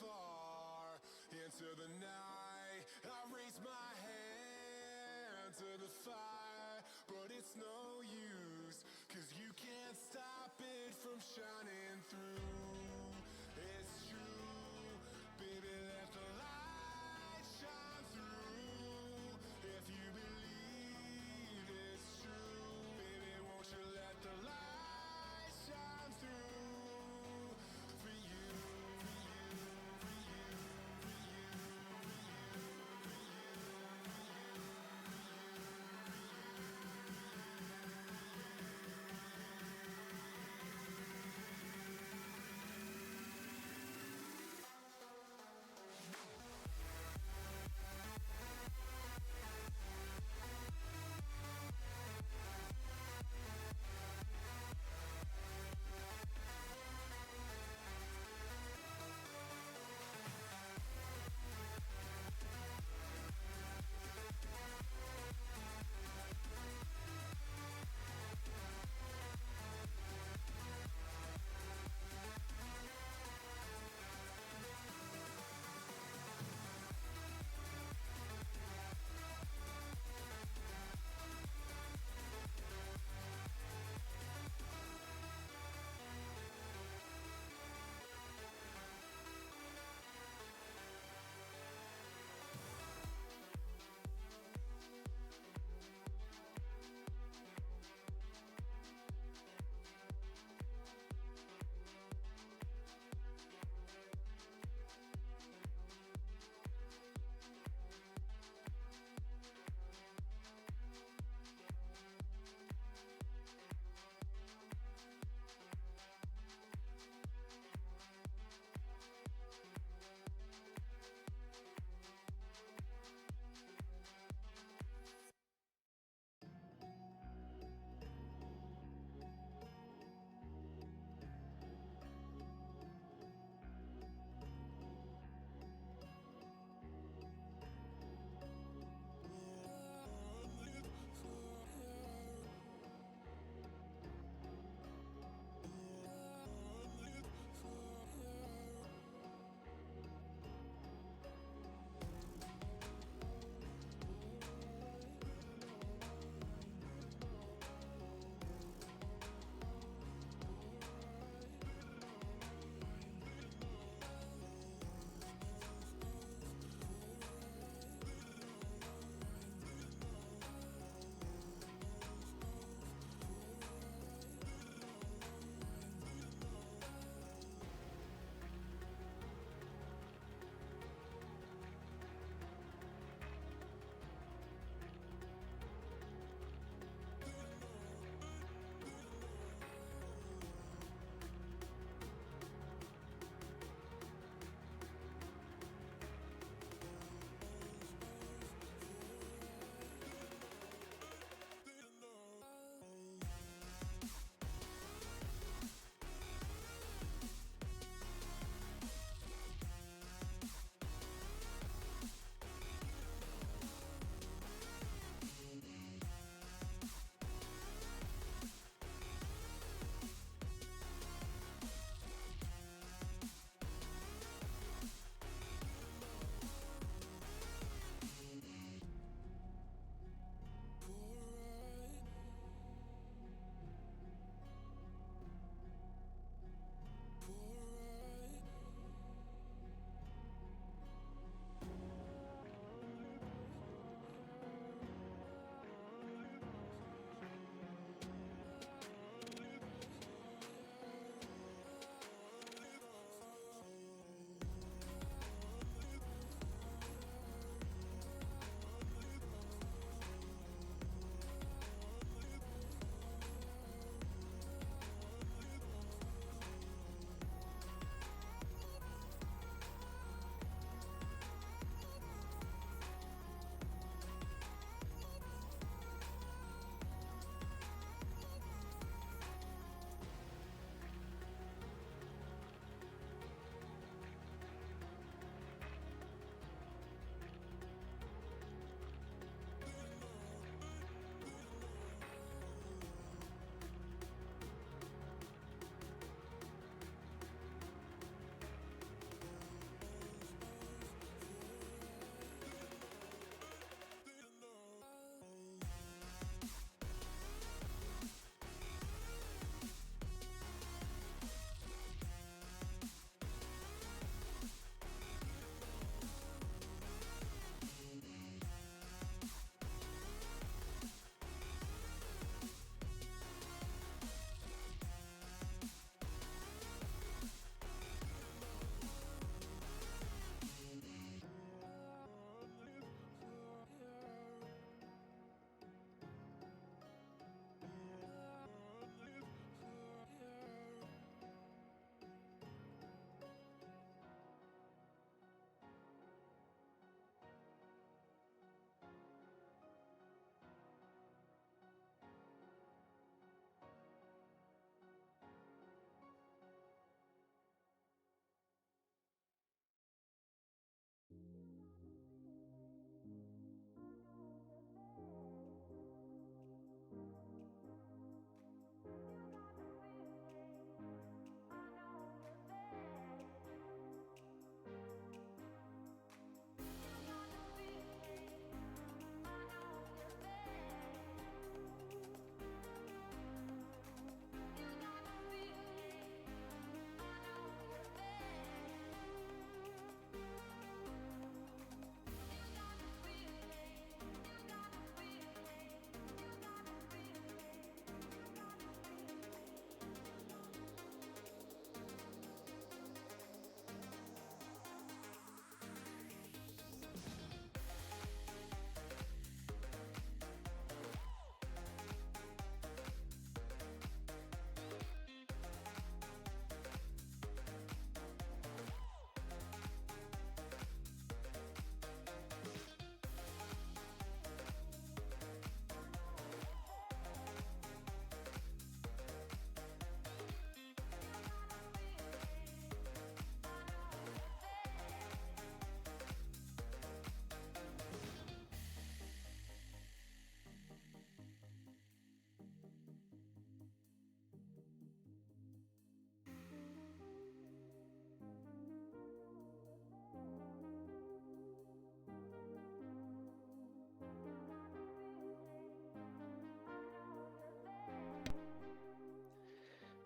far into the night. I raise my hand to the fire, but it's no use, 'cause you can't stop it from shining through. It's true, baby, let the light shine through. If you believe it's true, baby, won't you let the light shine through for you, for you, for you, for you, for you,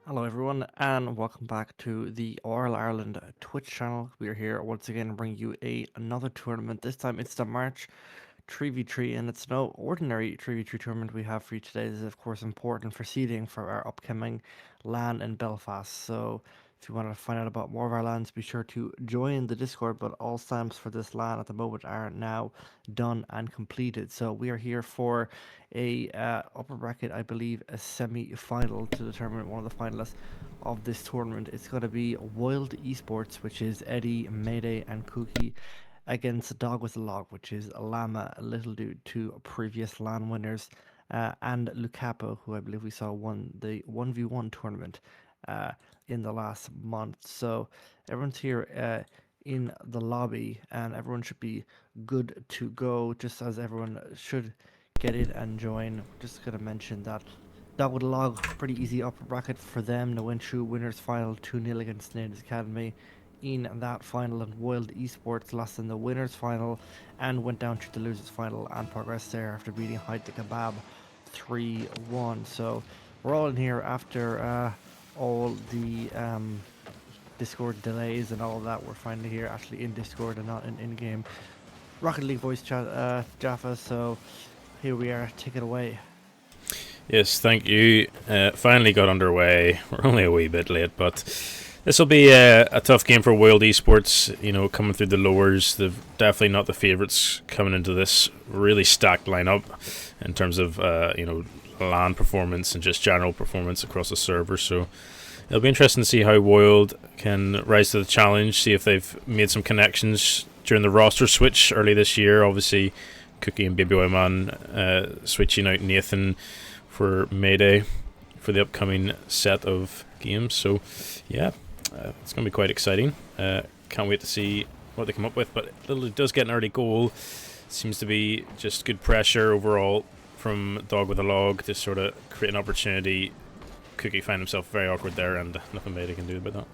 Hello, everyone, and welcome back to the Oral Ireland Twitch channel. We are here once again to bring you another tournament. This time it's the March 3v3, and it's no ordinary 3v3 tournament we have for you today. This is, of course, important for seeding for our upcoming LAN in Belfast. So, if you want to find out about more of our LANs, be sure to join the Discord. But all stamps for this LAN at the moment are now done and completed. So, we are here for a upper bracket, I believe, a semi-final to determine one of the finalists of this tournament. It's going to be Wild Esports, which is Eddie, Mayday, and Cookie, against Dog with a Log, which is Lama, Little Dude, two previous LAN winners, and Lucapo, who I believe we saw won the 1v1 tournament uh, in the last month. So everyone's here in the lobby, and everyone should be good to go, just as everyone should get in and join. Just going to mention that Dog with a Log, pretty easy upper bracket for them to win through winners final 2-0 against Natives Academy in that final, and Wild Esports lost in the winners final and went down to the losers final and progressed there after beating Hyde the Kebab 3-1. So we're all in here after all the Discord delays and all of that. We're finally here actually in Discord and not in game Rocket League voice chat, Jaffa. So here we are, take it away. Yes, thank you. Finally got underway. We're only a wee bit late, but this will be a tough game for Wild Esports. You know, coming through the lowers, they're definitely not the favourites coming into this really stacked lineup in terms of LAN performance and just general performance across the server. So it'll be interesting to see how Wild can rise to the challenge. See if they've made some connections during the roster switch early this year. Obviously, Cookie and Baby Man switching out Nathan for Mayday for the upcoming set of games. So, yeah, it's going to be quite exciting. Can't wait to see what they come up with. But Little does get an early goal. Seems to be just good pressure overall from Dog with a Log to sort of create an opportunity. Cookie find himself very awkward there, and nothing Mayday can do about that.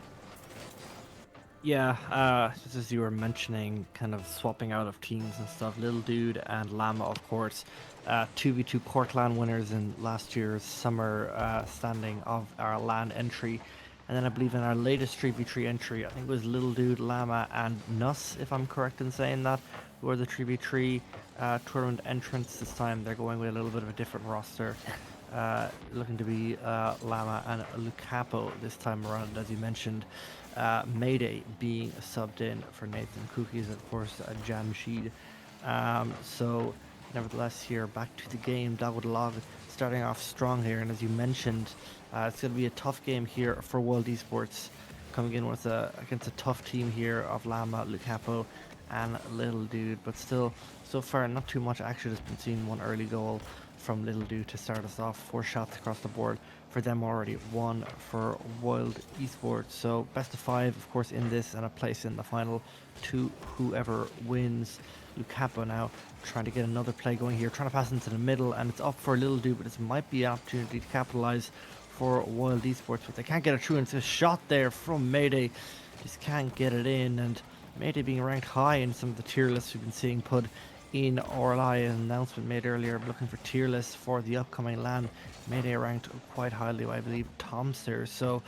Yeah, just as you were mentioning, kind of swapping out of teams and stuff, Little Dude and Llama, of course, 2v2 Cork LAN winners in last year's summer standing of our LAN entry. And then I believe in our latest 3v3 entry, I think it was Little Dude, Llama, and Nuss, if I'm correct in saying that, who are the 3v3 tournament entrants this time. They're going with a little bit of a different roster. Looking to be Llama and Lucapo this time around, as you mentioned. Mayday being subbed in for Nathan Cookies, and of course Jamshed. So, nevertheless, here back to the game. Dog with a Log starting off strong here, and as you mentioned, it's going to be a tough game here for World Esports, coming in with against a tough team here of Llama, Lucapo, and Little Dude. But still, so far, not too much action has been seen. One early goal from Little Dude to start us off. 4 shots across the board for them already, 1 for Wild Esports. So best of 5, of course, in this, and a place in the final to whoever wins. Lucapo now trying to get another play going here, trying to pass into the middle, and it's up for Little Dude, but this might be an opportunity to capitalize for Wild Esports, but they can't get it through, and it's a shot there from Mayday. Just can't get it in, and Mayday being ranked high in some of the tier lists we've been seeing put in RLI. An announcement made earlier looking for tier lists for the upcoming LAN. Mayday ranked quite highly, I believe, Tomster. So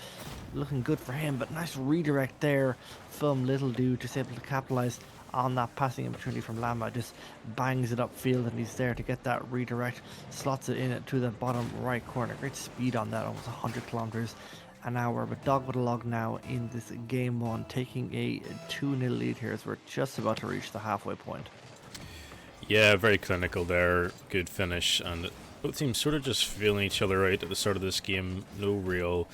looking good for him, but nice redirect there from Little Dude, just able to capitalize on that passing opportunity from Lama. Just bangs it upfield, and he's there to get that redirect, slots it in to the bottom right corner. Great speed on that, almost 100 kilometers an hour. But Dog with a Log now in this game 1, taking a 2-0 lead here as we're just about to reach the halfway point. Yeah, very clinical there. Good finish, and both teams sort of just feeling each other out at the start of this game. No real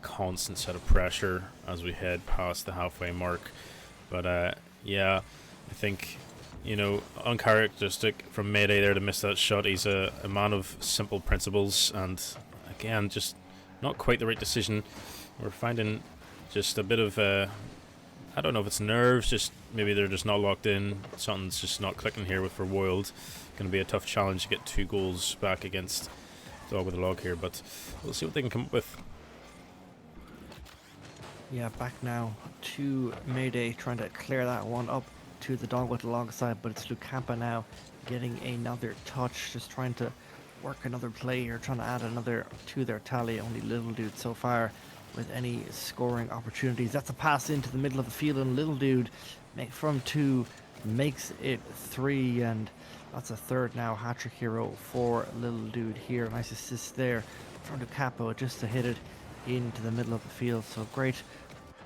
constant set of pressure as we head past the halfway mark. But yeah, I think, uncharacteristic from Mayday there to miss that shot. He's a man of simple principles, and again, just not quite the right decision. We're finding just a bit of I don't know if it's nerves, just maybe they're just not locked in. Something's just not clicking here for Wild. Going to be a tough challenge to get 2 goals back against Dog with a Log here, but we'll see what they can come up with. Yeah, back now to Mayday, trying to clear that one up to the Dog with the Log side, but it's Lucampa now getting another touch, just trying to work another play here, trying to add another to their tally. Only Little Dude so far with any scoring opportunities. That's a pass into the middle of the field, and Little Dude from 2 makes it 3, and that's a third now hat-trick hero for Little Dude here. Nice assist there from Lucapo just to hit it into the middle of the field. So great,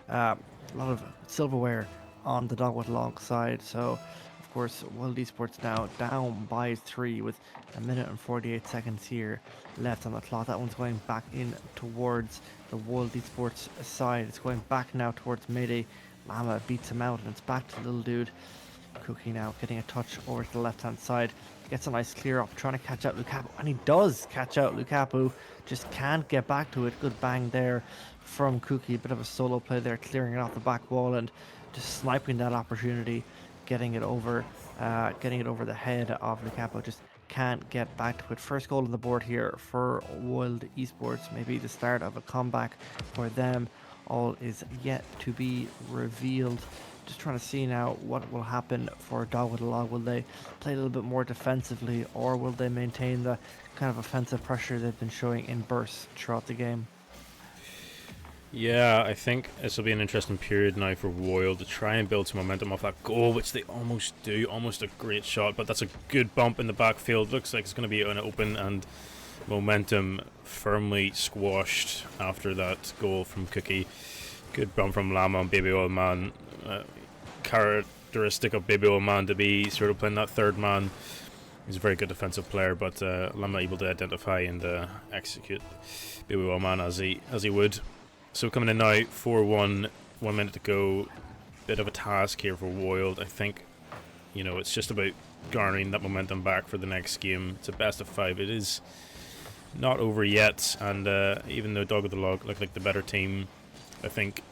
a lot of silverware on the Dogwood Log side. So of course Wild Esports now down by 3 with a minute and 48 seconds here left on the clock. That one's going back in towards the Wild Esports side. It's going back now towards Mayday. Llama beats him out, and it's back to Little Dude. Cookie now getting a touch over to the left hand side, gets a nice clear up, trying to catch out Lucapo, and he does catch out Lucapo, just can't get back to it. Good bang there from Cookie, a bit of a solo play there, clearing it off the back wall and just sniping that opportunity, getting it over the head of Lucapo. Just can't get back to it. First goal on the board here for Wild Esports, maybe the start of a comeback for them. All is yet to be revealed. Just trying to see now what will happen for Dogwood Log. Will they play a little bit more defensively, or will they maintain the kind of offensive pressure they've been showing in bursts throughout the game? Yeah, I think this will be an interesting period now for Royal to try and build some momentum off that goal, which they almost do. Almost a great shot, but that's a good bump in the backfield. Looks like it's going to be an open, and momentum firmly squashed after that goal from Cookie. Good bump from Llama and Baby Oil Man. Characteristic of Baby Oil Man to be sort of playing that third man. He's a very good defensive player, but Llama able to identify and execute Baby Oil Man as he would. So coming in now, 4-1, 1 minute to go. Bit of a task here for Wild. I think, it's just about garnering that momentum back for the next game. It's a best of 5. It is not over yet, and even though Dog of the Log look like the better team, I think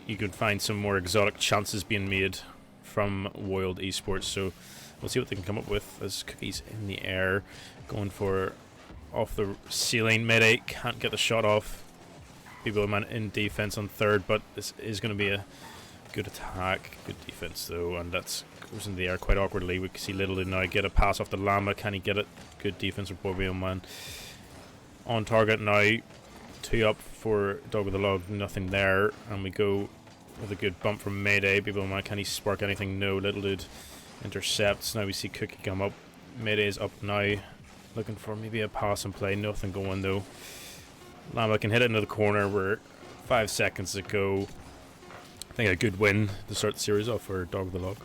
you could find some more exotic chances being made from Wild Esports. So we'll see what they can come up with as Cookie's in the air, going for off the ceiling. Mayday can't get the shot off. People man in defense on third, but this is going to be a good attack, good defense though, and that's goes in the air quite awkwardly. We can see Little Dude now get a pass off the Llama. Can he get it? Good defense for Bobby Man. On target now, 2 up for Dog of the Log, nothing there, and we go with a good bump from Mayday. People man, can he spark anything? No. Little Dude intercepts. Now we see Cookie come up. Mayday is up now, looking for maybe a pass and play. Nothing going though. Llama can hit it into the corner. We're 5 seconds to go. I think a good win to start the series off for Dog of the Log.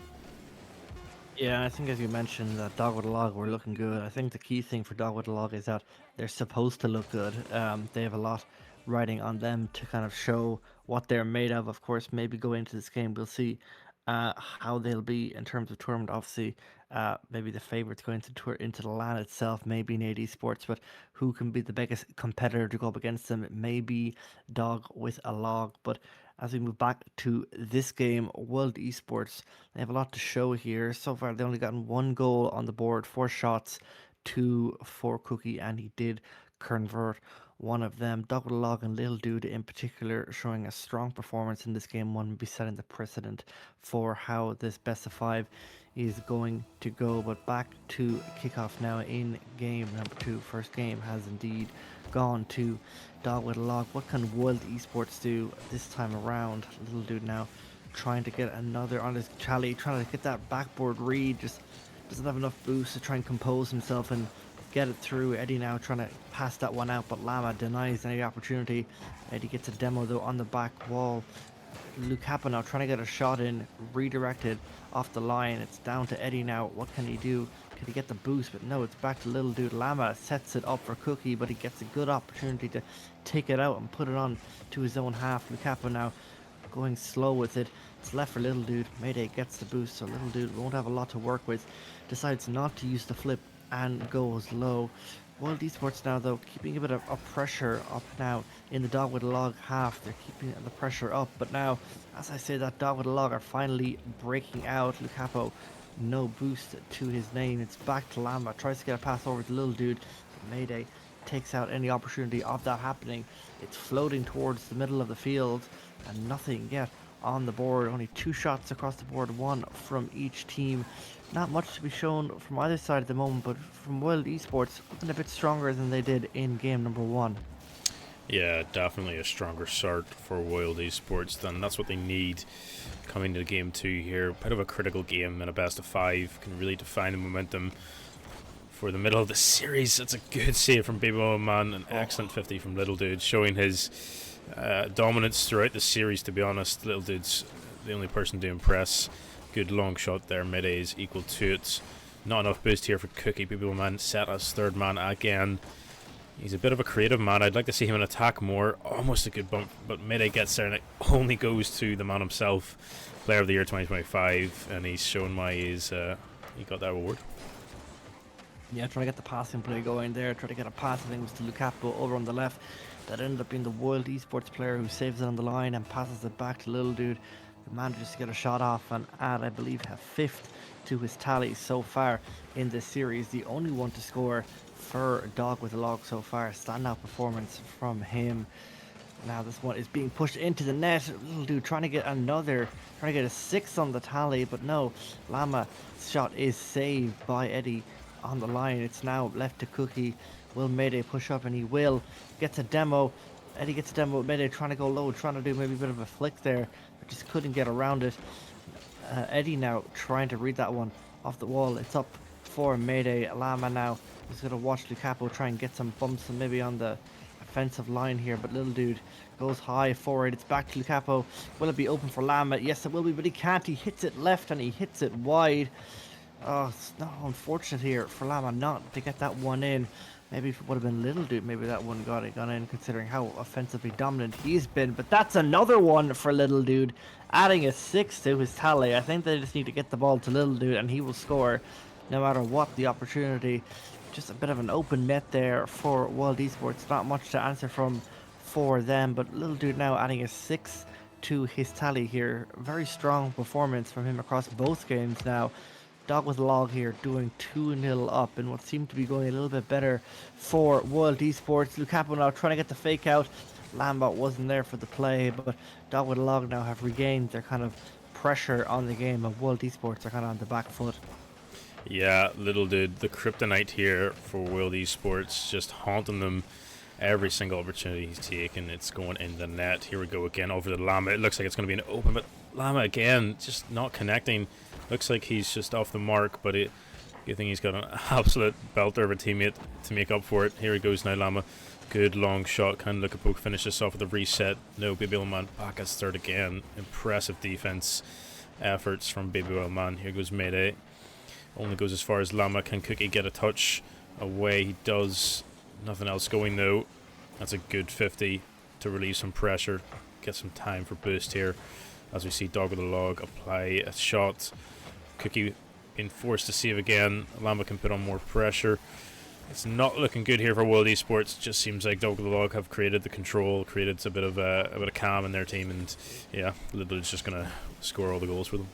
Yeah, I think as you mentioned that Dog with a Log were looking good. I think the key thing for Dog with a Log is that they're supposed to look good. They have a lot riding on them to kind of show what they're made of. Of course, maybe going into this game, we'll see how they'll be in terms of tournament. Obviously, maybe the favorites going into the LAN itself, maybe Nate Esports, but who can be the biggest competitor to go up against them? It may be Dog with a Log. But as we move back to this game, Wild Esports, they have a lot to show here. So far, they've only gotten 1 goal on the board, 4 shots, 2 for Cookie, and he did convert one of them. Dog with a Log and Little Dude in particular showing a strong performance in this game. One will be setting the precedent for how this best of 5 is going to go. But back to kickoff now in game number 2. First game has indeed gone to Dog with a Log. What can Wild Esports do this time around? Little Dude now trying to get another on his chally, trying to get that backboard read, just doesn't have enough boost to try and compose himself and get it through. Eddie now trying to pass that one out, but Llama denies any opportunity. Eddie gets a demo though on the back wall. Lucapo now trying to get a shot in, redirected off the line. It's down to Eddie now. What can he do? Can he get the boost? But no, it's back to Little Dude. Llama sets it up for Cookie, but he gets a good opportunity to take it out and put it on to his own half. Lucapo now going slow with it. It's left for Little Dude. Mayday gets the boost, so Little Dude won't have a lot to work with. Decides not to use the flip and goes low. Wild Esports now though keeping a bit of pressure up now in the Dog with a Log half. They're keeping the pressure up, but now as I say that Dog with a Log are finally breaking out. Lucapo, no boost to his name. It's back to Llama, tries to get a pass over to Little Dude. Mayday takes out any opportunity of that happening. It's floating towards the middle of the field and nothing yet on the board. Only 2 shots across the board, 1 from each team. Not much to be shown from either side at the moment, but from Wild Esports looking a bit stronger than they did in game number 1. Yeah, definitely a stronger start for Wild Esports. Then that's what they need coming to game 2 here. Bit of a critical game in a best of 5 can really define the momentum for the middle of the series. It's a good save from Baby Man, an excellent 50 from Little Dude, showing his dominance throughout the series. To be honest, Little Dude's the only person to impress. Good long shot there. Mid A is equal to it. Not enough boost here for Cookie. Baby Man set as third man again. He's a bit of a creative man. I'd like to see him in attack more. Almost a good bump, but Mid-A gets there and it only goes to the man himself, Player of the Year 2025, and he's shown why he got that award. Yeah, trying to get the passing play going there, trying to get a pass, I think it was to Lucapo over on the left. That ended up being the Wild Esports player who saves it on the line and passes it back to Little Dude, who manages to get a shot off and add, I believe, a 5th to his tally so far in this series. The only one to score for Dog with a Log so far. Standout performance from him. Now this one is being pushed into the net. Little Dude trying to get a 6 on the tally, but no. Llama's shot is saved by Eddie on the line. It's now left to Cookie. Will Mayday push up? And he will. Gets a demo. Eddie gets a demo. Mayday trying to go low, trying to do maybe a bit of a flick there, but just couldn't get around it. Eddie now trying to read that one off the wall. It's up for Mayday. Llama now is going to watch Lucapo try and get some bumps and maybe on the offensive line here, but Little Dude goes high forward. It's back to Lucapo. Will it be open for Llama? Yes, it will be, but he can't. He hits it left and he hits it wide. Oh, it's not unfortunate here for Llama not to get that one in. Maybe if it would have been Little Dude, maybe that one gone in, considering how offensively dominant he's been. But that's another one for Little Dude, adding a 6 to his tally. I think they just need to get the ball to Little Dude and he will score no matter what the opportunity. Just a bit of an open net there for Wild Esports. Not much to answer from for them, but Little Dude now adding a 6 to his tally here. Very strong performance from him across both games now. Dog with a Log here doing 2-0 up in what seemed to be going a little bit better for Wild Esports. Lucapo now trying to get the fake out. Lambot wasn't there for the play, but Dog with a Log now have regained their kind of pressure on the game, and Wild Esports are kind of on the back foot. Yeah, Little Dude, the kryptonite here for Wild Esports, just haunting them every single opportunity he's taken. It's going in the net. Here we go again over the Llama. It looks like it's going to be an open, but Llama again just not connecting. Looks like he's just off the mark, but you think he's got an absolute belter of a teammate to make up for it. Here he goes now, Llama. Good long shot. Kind of Lucapo finishes off with a reset. No, Baby Oil Man back as third again. Impressive defense efforts from Baby Oil Man. Here goes Mayday. Only goes as far as Llama. Can Cookie get a touch away? He does. Nothing else going though. That's a good 50 to relieve some pressure. Get some time for boost here. As we see Dog with a Log apply a shot. Cookie being forced to save again. Llama can put on more pressure. It's not looking good here for Wild Esports. Just seems like Dog with a Log have created the control, created a bit of calm in their team, and yeah, Little is just gonna score all the goals for them.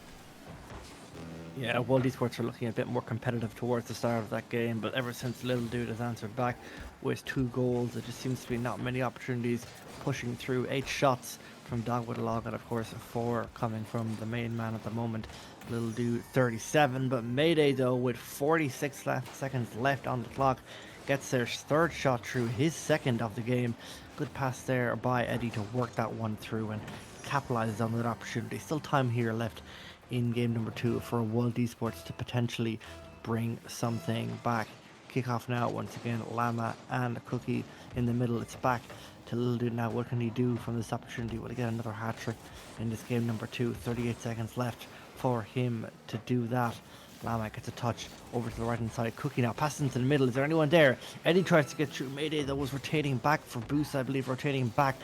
Yeah, Wild Esports are looking a bit more competitive towards the start of that game, but ever since Little Dude has answered back with 2 goals, there just seems to be not many opportunities pushing through. 8 shots from Dog with a Log, and of course 4 coming from the main man at the moment, Little Dude 37. But Mayday though, with 46 seconds left on the clock, gets their 3rd shot through, his 2nd of the game. Good pass there by Eddie to work that one through and capitalizes on that opportunity. Still time here left in game number 2 for Wild Esports to potentially bring something back. Kickoff now once again. Llama and Cookie in the middle. It's back to Little Dude now. What can he do from this opportunity? Will he get another hat trick in this game number 2? 38 seconds left for him to do that. Llama gets a touch over to the right hand side. Cookie now passes into the middle. Is there anyone there? Eddie tries to get through. Mayday though was rotating back for boost, I believe, rotating back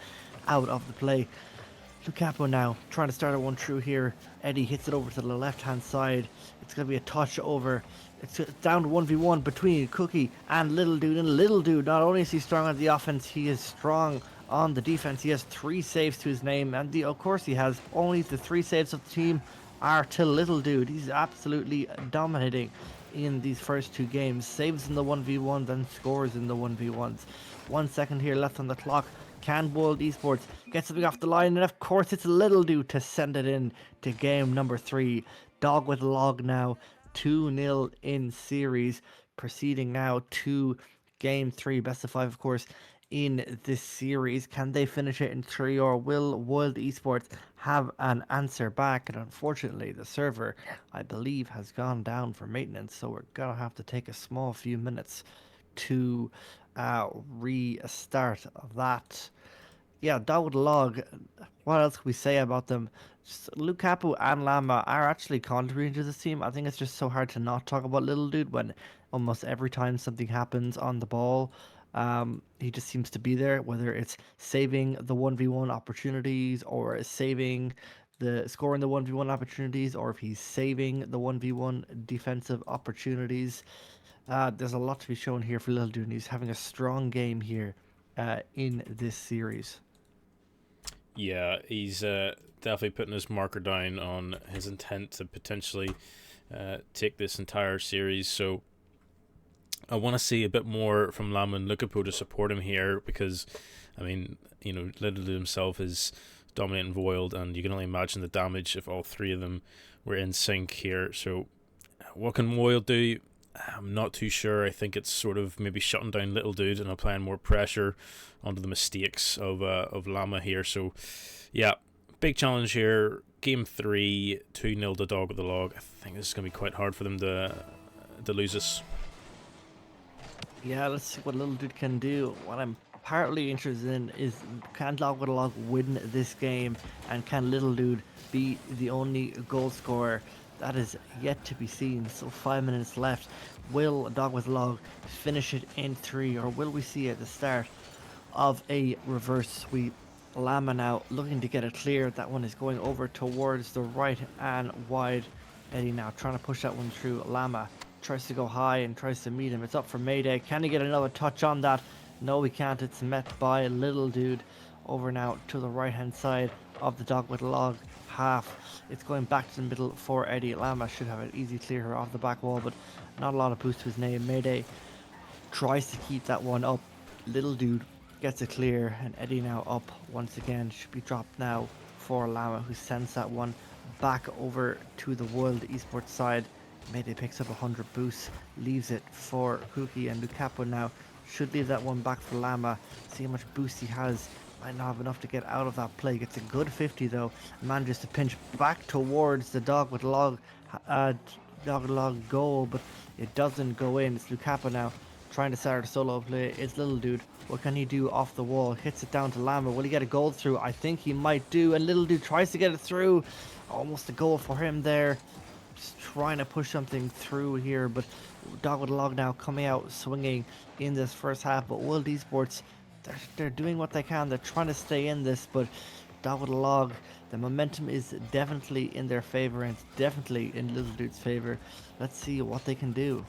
out of the play. Lucapo now trying to start a one through here. Eddie hits it over to the left hand side. It's going to be a touch over. It's down to 1v1 between Cookie and Little Dude. And Little Dude, not only is he strong on the offense, he is strong on the defense. He has 3 saves to his name, and of course he has only the 3 saves of the team are to Little Dude. He's absolutely dominating in these first 2 games. Saves in the 1v1s and scores in the 1v1s. 1 second here left on the clock. Can Wild Esports get something off the line? And of course it's Little Dude to send it in to game number 3. Dog with a Log now 2-0 in series, proceeding now to game 3, best of 5 of course in this series. Can they finish it in 3, or will Wild Esports have an answer back? And unfortunately, the server, I believe, has gone down for maintenance, so we're gonna have to take a small few minutes to restart that. Yeah, Dawid Log, what else can we say about them? Just Lukaku and Lama are actually contributing to this team. I think it's just so hard to not talk about Little Dude when almost every time something happens on the ball, he just seems to be there, whether it's saving the 1v1 opportunities or saving the scoring the 1v1 opportunities, or if he's saving the 1v1 defensive opportunities. There's a lot to be shown here for Little Dude, and he's having a strong game here in this series. Yeah, he's definitely putting his marker down on his intent to potentially take this entire series. So I want to see a bit more from Lam and Lukaku to support him here, because, I mean, Little himself is dominating Void, and you can only imagine the damage if all three of them were in sync here. So what can Void do? I'm not too sure. I think it's sort of maybe shutting down Little Dude and applying more pressure onto the mistakes of Llama here. So, yeah, big challenge here. Game 3, 2-0 to Dog with the Log. I think this is going to be quite hard for them to lose this. Yeah, let's see what Little Dude can do. What I'm partly interested in is, can Dog with a Log win this game, and can Little Dude be the only goal scorer? That is yet to be seen. So 5 minutes left. Will Dog with Log finish it in 3, or will we see at the start of a reverse sweep? Lama now looking to get it clear. That one is going over towards the right and wide. Eddie now trying to push that one through. Lama tries to go high and tries to meet him. It's up for Mayday. Can he get another touch on that? No, he can't. It's met by Little Dude. Over now to the right hand side of the Dog with Log half. It's going back to the middle for Eddie. Lama should have an easy clear here off the back wall, but not a lot of boost to his name. Mayday tries to keep that one up. Little Dude gets it clear, and Eddie now up once again. Should be dropped now for Lama, who sends that one back over to the Wild Esports side. Mayday picks up 100 boosts, leaves it for Cookie, and Lukaku now should leave that one back for Lama. See how much boost he has. Might not have enough to get out of that play. Gets a good 50 though. Manages to pinch back towards the Dog with Log goal, but it doesn't go in. It's Lukaku now trying to start a solo play. It's Little Dude. What can he do off the wall? Hits it down to Lama. Will he get a goal through? I think he might do. And Little Dude tries to get it through. Almost a goal for him there. Just trying to push something through here, but Dog with Log now coming out swinging in this first half. But Wild Esports, they're doing what they can. They're trying to stay in this, but Dog with Log, the momentum is definitely in their favor, and it's definitely in Little Dude's favor. Let's see what they can do.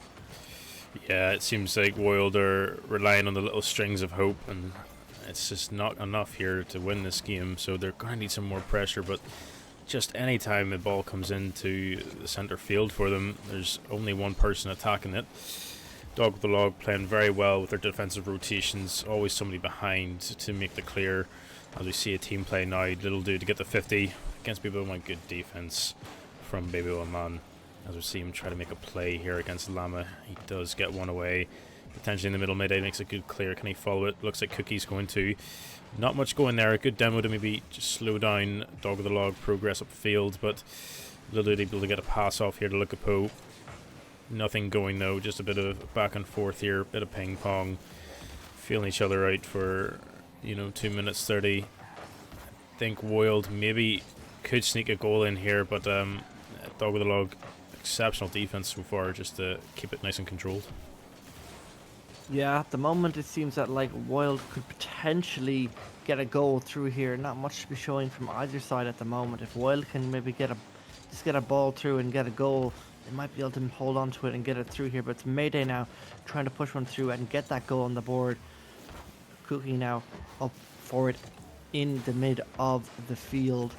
Yeah, it seems like Wild are relying on the little strings of hope, and it's just not enough here to win this game. So they're going to need some more pressure, but just any time the ball comes into the centre field for them, there's only one person attacking it. Dog with the Log playing very well with their defensive rotations, always somebody behind to make the clear. As we see a team play now, Little Dude to get the 50 against BabyOneMan. Good defense from BabyOneMan. As we see him try to make a play here against Lama, he does get one away. Potentially in the middle, Mayday makes a good clear. Can he follow it? Looks like Cookie's going to. Not much going there. A good demo to maybe just slow down Dog with the Log progress upfield, but Little Dude able to get a pass off here to Lukaku. Nothing going though, just a bit of back and forth here, bit of ping pong, feeling each other out for 2 minutes 30. I think Wild maybe could sneak a goal in here, but Dog with the Log, exceptional defense so far, just to keep it nice and controlled. Yeah, at the moment it seems that Wild could potentially get a goal through here. Not much to be showing from either side at the moment. If Wild can maybe get a ball through and get a goal, they might be able to hold on to it and get it through here. But it's Mayday now trying to push one through and get that goal on the board. Cookie now up for it in the mid of the field.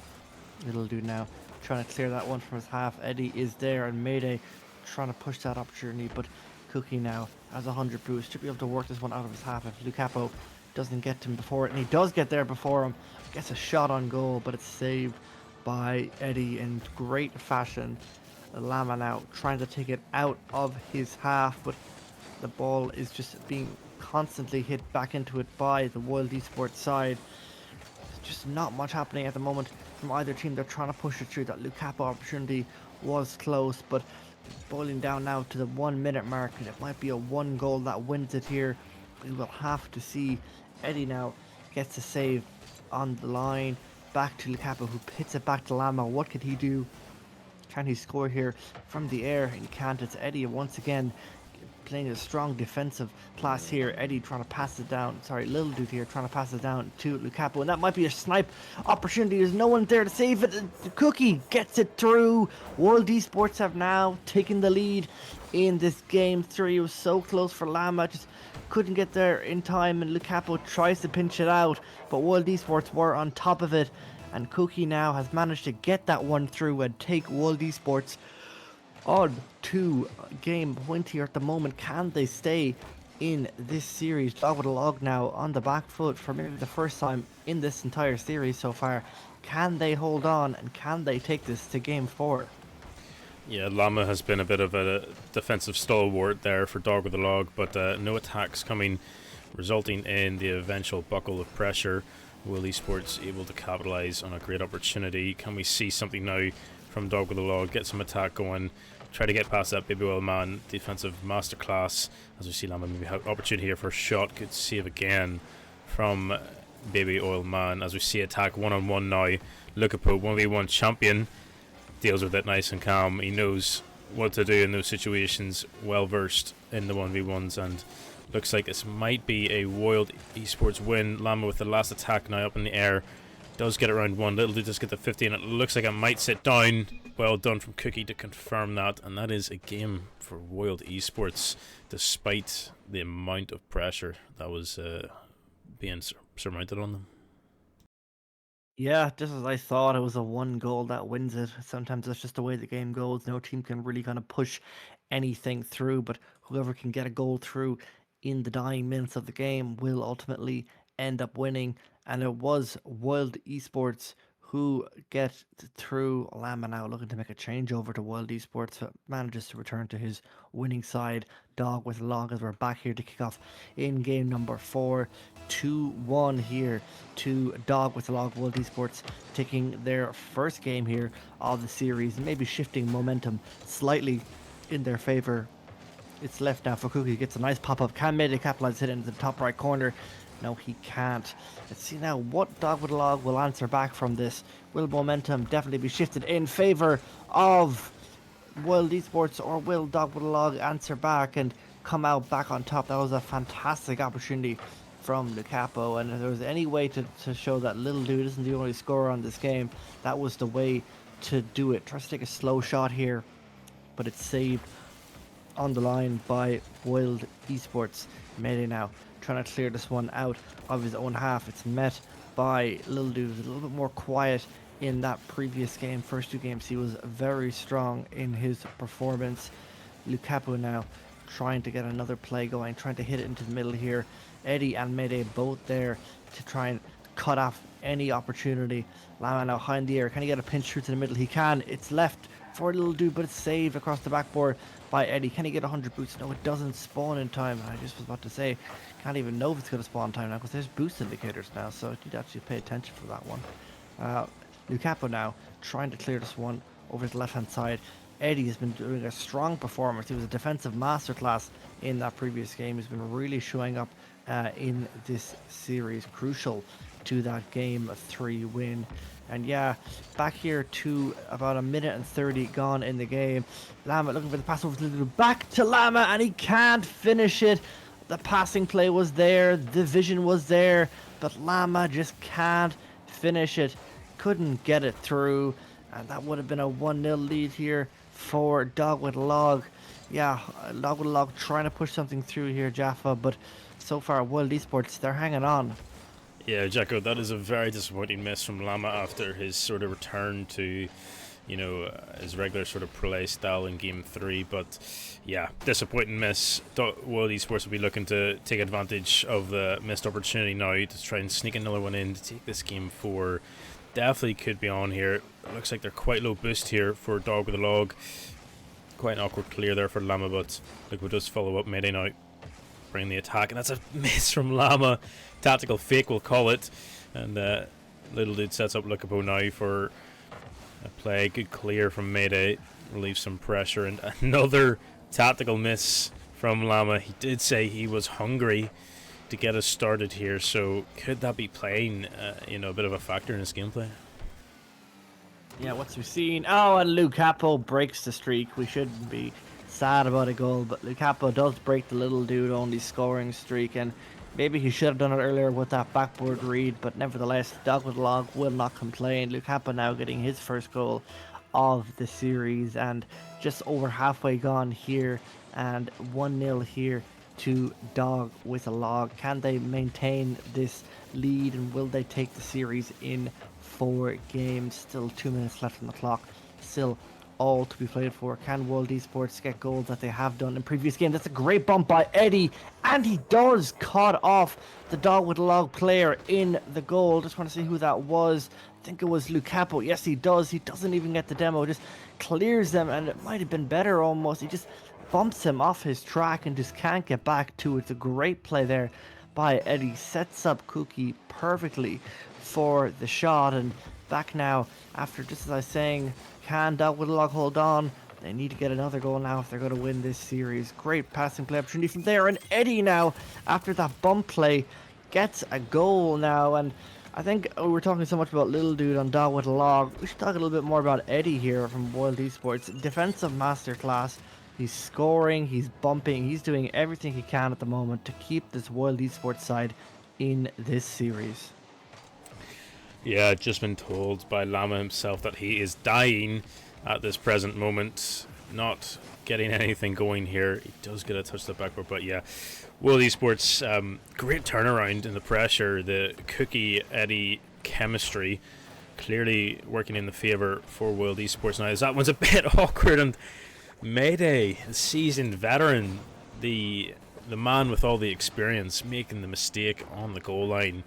Little Dude now trying to clear that one from his half. Eddie is there, and Mayday trying to push that opportunity, but Cookie now has 100 boost. Should be able to work this one out of his half if Lukaku doesn't get to him before it, and he does get there before him. Gets a shot on goal, but it's saved by Eddie in great fashion. Lama now trying to take it out of his half, but the ball is just being constantly hit back into it by the Wild Esports side. There's just not much happening at the moment from either team. They're trying to push it through. That Lukapo opportunity was close, but boiling down now to the 1 minute mark, and it might be a one goal that wins it here. We will have to see. Eddie now gets a save on the line, back to Lukapo, who hits it back to Lama. What could he do? Can he score here from the air? He can't. It's Eddie once again playing a strong defensive class here. Eddie trying to pass it down. Sorry, little dude here trying to pass it down to Lukapo, and that might be a snipe opportunity. There's no one there to save it. The Cookie gets it through. World Esports have now taken the lead in this game 3. It was so close for Lama, just couldn't get there in time, and Lukapo tries to pinch it out, but World Esports were on top of it, and Cookie now has managed to get that one through and take World Esports on to game point here at the moment. Can they stay in this series? Dog with a log now on the back foot for maybe the first time in this entire series so far. Can they hold on, and can they take this to game 4? Yeah, Lama has been a bit of a defensive stalwart there for Dog with a Log, but no attacks coming, resulting in the eventual buckle of pressure. Will Esports able to capitalise on a great opportunity? Can we see something now from Dog with a Log? Get some attack going, try to get past that Baby Oil Man defensive masterclass. As we see Lama maybe have opportunity here for a shot. Good save again from Baby Oil Man. As we see attack one-on-one now. Lukapo, 1v1 champion, deals with it nice and calm. He knows what to do in those situations, well versed in the 1v1s, and looks like this might be a Wild Esports win. Lama with the last attack now up in the air, does get it round 1. Little dude does get the 50, and it looks like it might sit down. Well done from Cookie to confirm that, and that is a game for Wild Esports, despite the amount of pressure that was being surmounted on them. Yeah, just as I thought, it was a one goal that wins it. Sometimes that's just the way the game goes. No team can really kind of push anything through, but whoever can get a goal through in the dying minutes of the game will ultimately end up winning. And it was Wild Esports who get through. Lama now looking to make a change over to Wild Esports, but manages to return to his winning side. Dog with a log as we're back here to kick off in game number 4. 2-1 here to Dog with a log. World Esports taking their first game here of the series, maybe shifting momentum slightly in their favor. It's left now for Cookie. Gets a nice pop-up. Can Mayday capitalize it into the top right corner? No, he can't. Let's see now what Dog with a Log will answer back from this. Will momentum definitely be shifted in favor of Wild Esports, or will Dog with a Log answer back and come out back on top? That was a fantastic opportunity from Lukapo, and if there was any way to show that little dude isn't the only scorer on this game, that was the way to do it. Tries to take a slow shot here, but it's saved on the line by Wild Esports. Mayday now trying to clear this one out of his own half. It's met by Little Dude, a little bit more quiet in that previous game. First 2 games he was very strong in his performance. Lukapo now trying to get another play going, trying to hit it into the middle here. Eddie and Mayday both there to try and cut off any opportunity. Lama now high in the air. Can he get a pinch through to the middle? He can. It's left for Little Dude, but it's saved across the backboard by Eddie. Can he get 100 boosts? No, it doesn't spawn in time. I just was about to say, can't even know if it's going to spawn in time now, because there's boost indicators now, so you'd actually pay attention for that one. Lukapo now trying to clear this one over to the left hand side. Eddie has been doing a strong performance. He was a defensive masterclass in that previous game. He's been really showing up in this series, crucial to that game 3 win. And yeah, back here to about 1:30 gone in the game. Lama looking for the pass over to the back to Lama, and he can't finish it. The passing play was there, the vision was there, but Lama just can't finish it. Couldn't get it through, and that would have been a 1-0 lead here for Dog with a Log. Yeah, Dog with a Log trying to push something through here, Jaffa, but so far Wild Esports, they're hanging on. Yeah, Jacko, that is a very disappointing miss from Lama after his sort of return to, you know, his regular sort of play style in game 3. But yeah, disappointing miss. Wild Esports will be looking to take advantage of the missed opportunity now to try and sneak another one in to take this game 4. Definitely could be on here. It looks like they're quite low boost here for Dog with a Log. Quite an awkward clear there for Lama, but look, we'll just follow up Mayday now. bring the attack, and that's a miss from Llama. Tactical fake, we'll call it. And Little Dude sets up Lukapo now for a play. Good clear from Mayday. Relieves some pressure, and another tactical miss from Llama. He did say he was hungry to get us started here, so could that be playing a bit of a factor in his gameplay? Yeah, what's we've seen? Oh, and Lukapo breaks the streak. We shouldn't be sad about a goal, but Lukapo does break the Little Dude only scoring streak, and maybe he should have done it earlier with that backboard read, but nevertheless, Dog with Log will not complain. Lukapo now getting his first goal of the series, and just over halfway gone here, and 1-0 here to Dog with a Log. Can they maintain this lead, and will they take the series in 4 games? Still 2 minutes left on the clock, still all to be played for. Can World Esports get goals that they have done in previous games? That's a great bump by Eddie, and he does cut off the Dog with a Log player in the goal. Just want to see who that was. I think it was Lukapo. Yes, he does. He doesn't even get the demo, just clears them, and it might have been better almost. He just bumps him off his track and just can't get back to it. It's a great play there by Eddie. Sets up Cookie perfectly for the shot, and back now after, just as I was saying, can Dog with a Log hold on? They need to get another goal now if they're going to win this series. Great passing play opportunity from there, and Eddie now, after that bump play, gets a goal now. And I think we're talking so much about Little Dude on Dog with a Log. We should talk a little bit more about Eddie here from World Esports. Defensive masterclass. He's scoring, he's bumping, he's doing everything he can at the moment to keep this World Esports side in this series. Yeah, just been told by Llama himself that he is dying at this present moment, not getting anything going here. He does get a touch to the backboard, but yeah, World Esports, great turnaround in the pressure. The Cookie Eddie chemistry clearly working in the favour for World Esports now, as that one's a bit awkward, and Mayday, the seasoned veteran, the man with all the experience, making the mistake on the goal line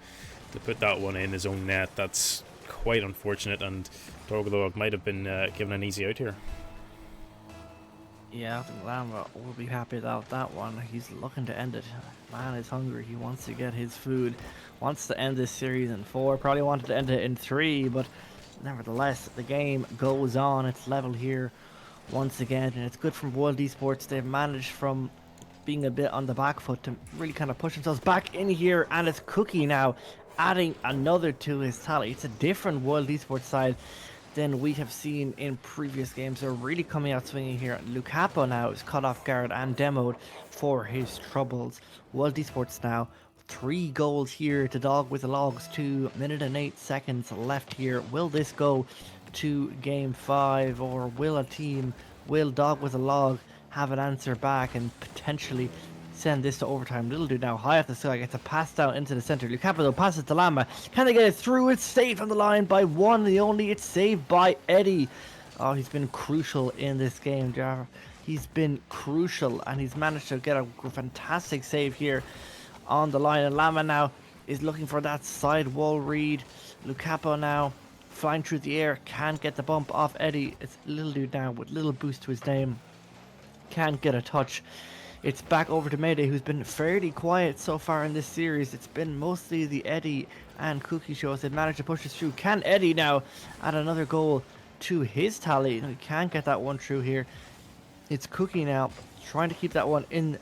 to put that one in his own net. That's quite unfortunate, and Dog with a Log might have been given an easy out here. Yeah, I think Lama will be happy about that one. He's looking to end it. Man is hungry. He wants to get his food. Wants to end this series in 4. Probably wanted to end it in 3, but nevertheless, the game goes on. It's level here once again, and it's good from World Esports. They've managed from being a bit on the back foot to really kind of push themselves back in here, and it's Cookie now adding another to his tally. It's a different World Esports side than we have seen in previous games. They're really coming out swinging here. Lukapo now is caught off guard and demoed for his troubles. World Esports now 3 goals here to Dog with the Logs. 2 minutes and 8 seconds left here. Will this go to game 5, or will Dog with a Log have an answer back and potentially send this to overtime? Little Dude now high off the sky, gets a pass down into the center. Lukapo though passes to Lama. Can they get it through? It's saved on the line by one, the only. It's saved by Eddie. Oh, he's been crucial in this game, Jaffa. He's been crucial, and he's managed to get a fantastic save here on the line. And Lama now is looking for that side wall read. Lukapo now flying through the air, can't get the bump off Eddie. It's Little Dude now with little boost to his name. Can't get a touch. It's back over to Mayday, who's been fairly quiet so far in this series. It's been mostly the Eddie and Cookie shows. They've managed to push us through. Can Eddie now add another goal to his tally? He can't get that one through here. It's Cookie now trying to keep that one in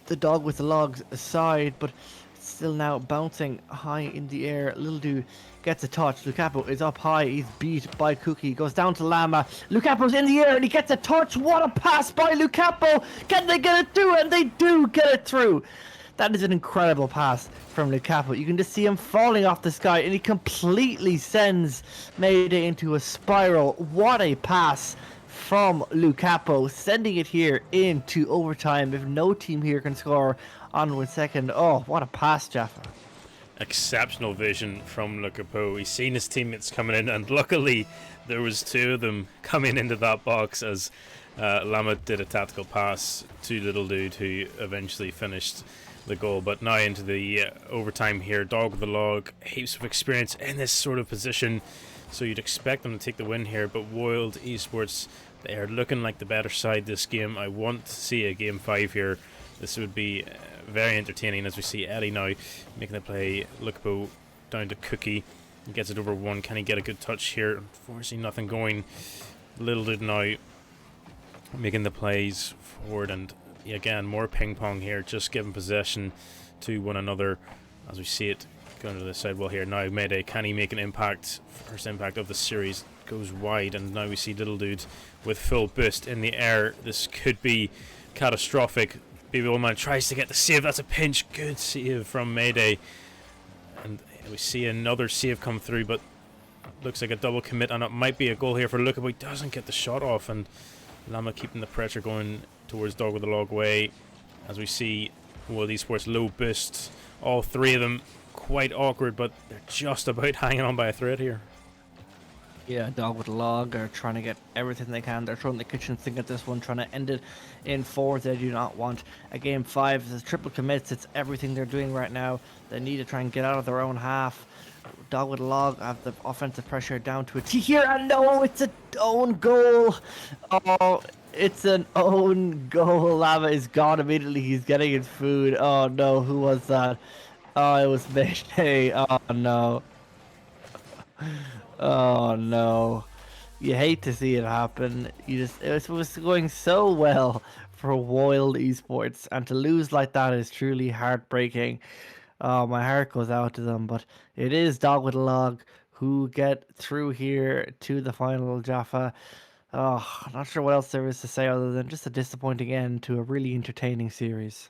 the Dog with the Logs side, but still now bouncing high in the air. Little Dude gets a touch. Lukapo is up high. He's beat by Cookie. Goes down to Lama. Lukapo's in the air and he gets a touch. What a pass by Lukapo. Can they get it through? And they do get it through. That is an incredible pass from Lukapo. You can just see him falling off the sky, and he completely sends Mayday into a spiral. What a pass from Lukapo, sending it here into overtime. If no team here can score on 1 second. Oh, what a pass, Jaffa. Exceptional vision from Lukapo. He's seen his teammates coming in, and luckily there was 2 of them coming into that box as Lama did a tactical pass to Little Dude, who eventually finished the goal. But now into the overtime here. Dog with the Log, heaps of experience in this sort of position, so you'd expect them to take the win here. But World Esports, they are looking like the better side this game. I want to see a game 5 here. This would be very entertaining as we see Eddie now making the play. Lukaku down to Cookie. He gets it over one. Can he get a good touch here? Unfortunately, nothing going. Little did now making the plays forward, and again, more ping pong here, just giving possession to one another as we see it going to the sidewall here. Now, Mayday, can he make an impact? First impact of the series goes wide, and now we see Little Dude with full boost in the air. This could be catastrophic. Baby Old Man tries to get the save. That's a pinch. Good save from Mayday. And we see another save come through, but looks like a double commit, and it might be a goal here for Luka, but he doesn't get the shot off, and Llama keeping the pressure going towards Dog with a Log way. As we see World Esports low boosts, all three of them quite awkward, but they're just about hanging on by a thread here. Yeah, Dog with a Log are trying to get everything they can. They're throwing the kitchen sink at this one, trying to end it in 4. They do not want a game 5. It's triple commits. It's everything they're doing right now. They need to try and get out of their own half. Dog with a Log have the offensive pressure down to a T here, and no, it's an own goal. Oh, it's an own goal. Lava is gone immediately. He's getting his food. Oh no, who was that? Oh, it was Mayday. Oh no. Oh no. You hate to see it happen. It was going so well for Wild Esports, and to lose like that is truly heartbreaking. Oh, my heart goes out to them, but it is Dog with a Log who get through here to the final, Jaffa. Oh, not sure what else there is to say other than just a disappointing end to a really entertaining series.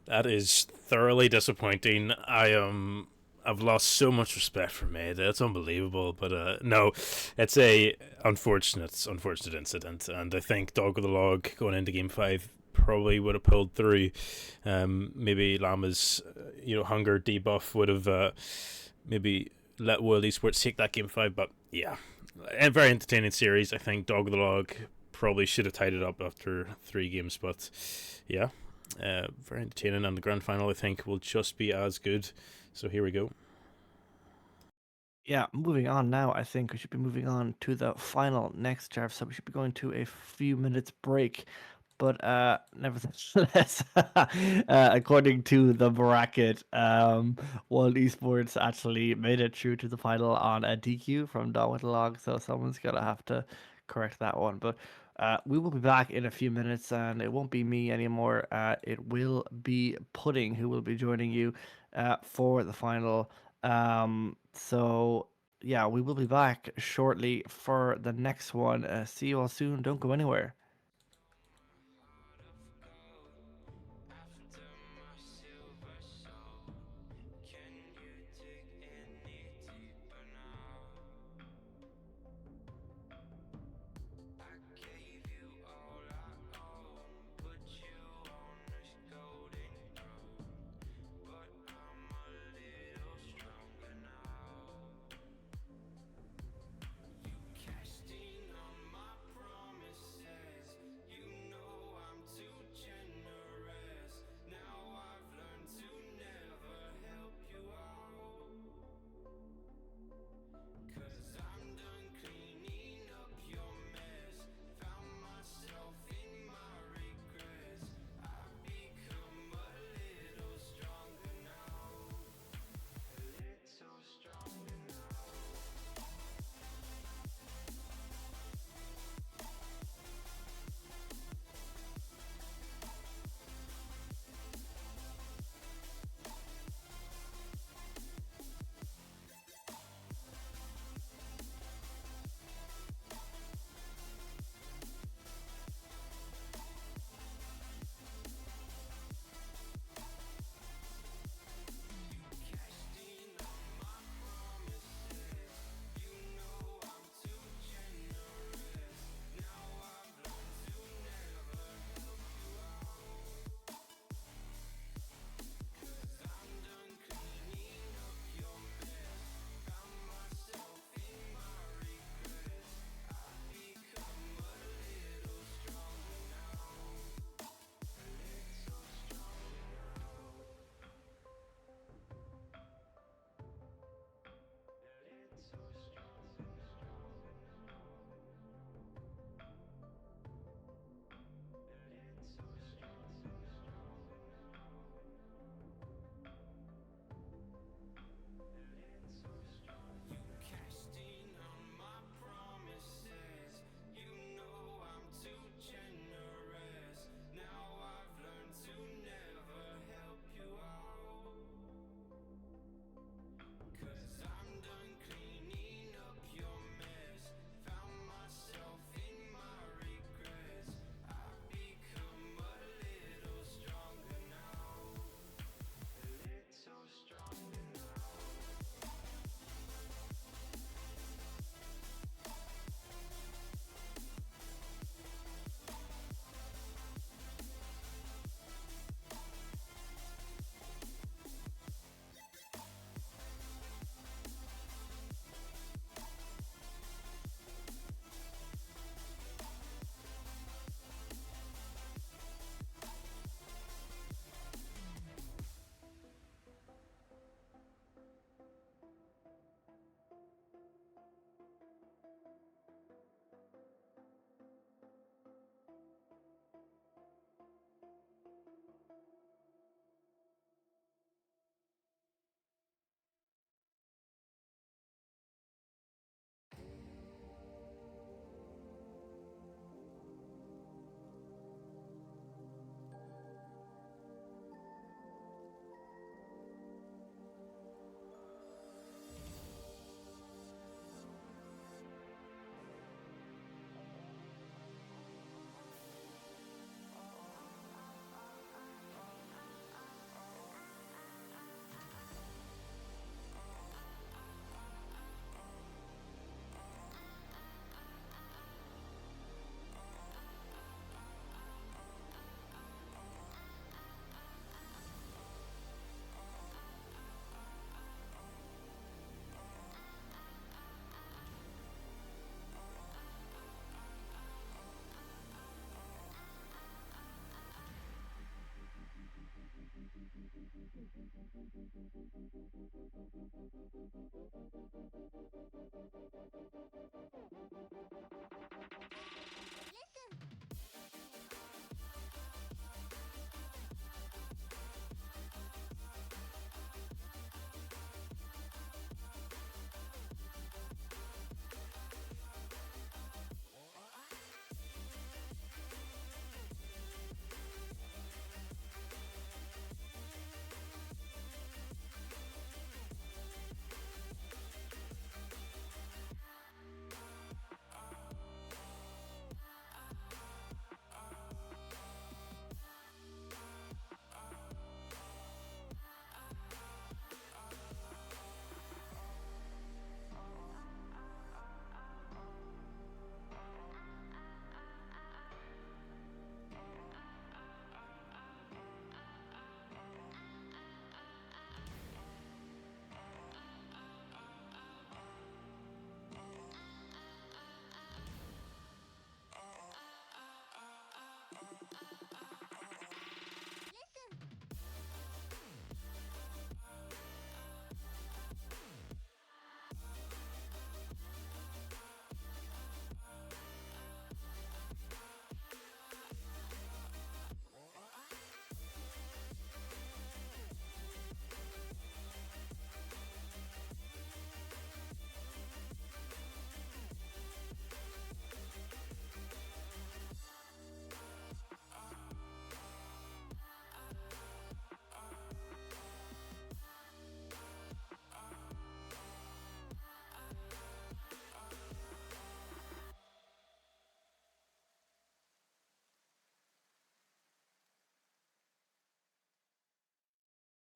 That is thoroughly disappointing. I've lost so much respect for Mayday. It's unbelievable. But no, it's a unfortunate incident, and I think Dog with a Log going into Game 5 probably would have pulled through. Maybe Llama's hunger debuff would have maybe let World Esports take that Game 5. But yeah, a very entertaining series. I think Dog with a Log probably should have tied it up after 3 games. But yeah, very entertaining, and the grand final I think will just be as good. So here we go. Yeah, moving on now. I think we should be moving on to the final next, Jeff. So we should be going to a few minutes break. But nevertheless, according to the bracket, World Esports actually made it through to the final on a DQ from Dog with a Log. So someone's gonna have to correct that one. But we will be back in a few minutes, and it won't be me anymore. It will be Pudding who will be joining you for the final. So yeah, we will be back shortly for the next one. See you all soon. Don't go anywhere.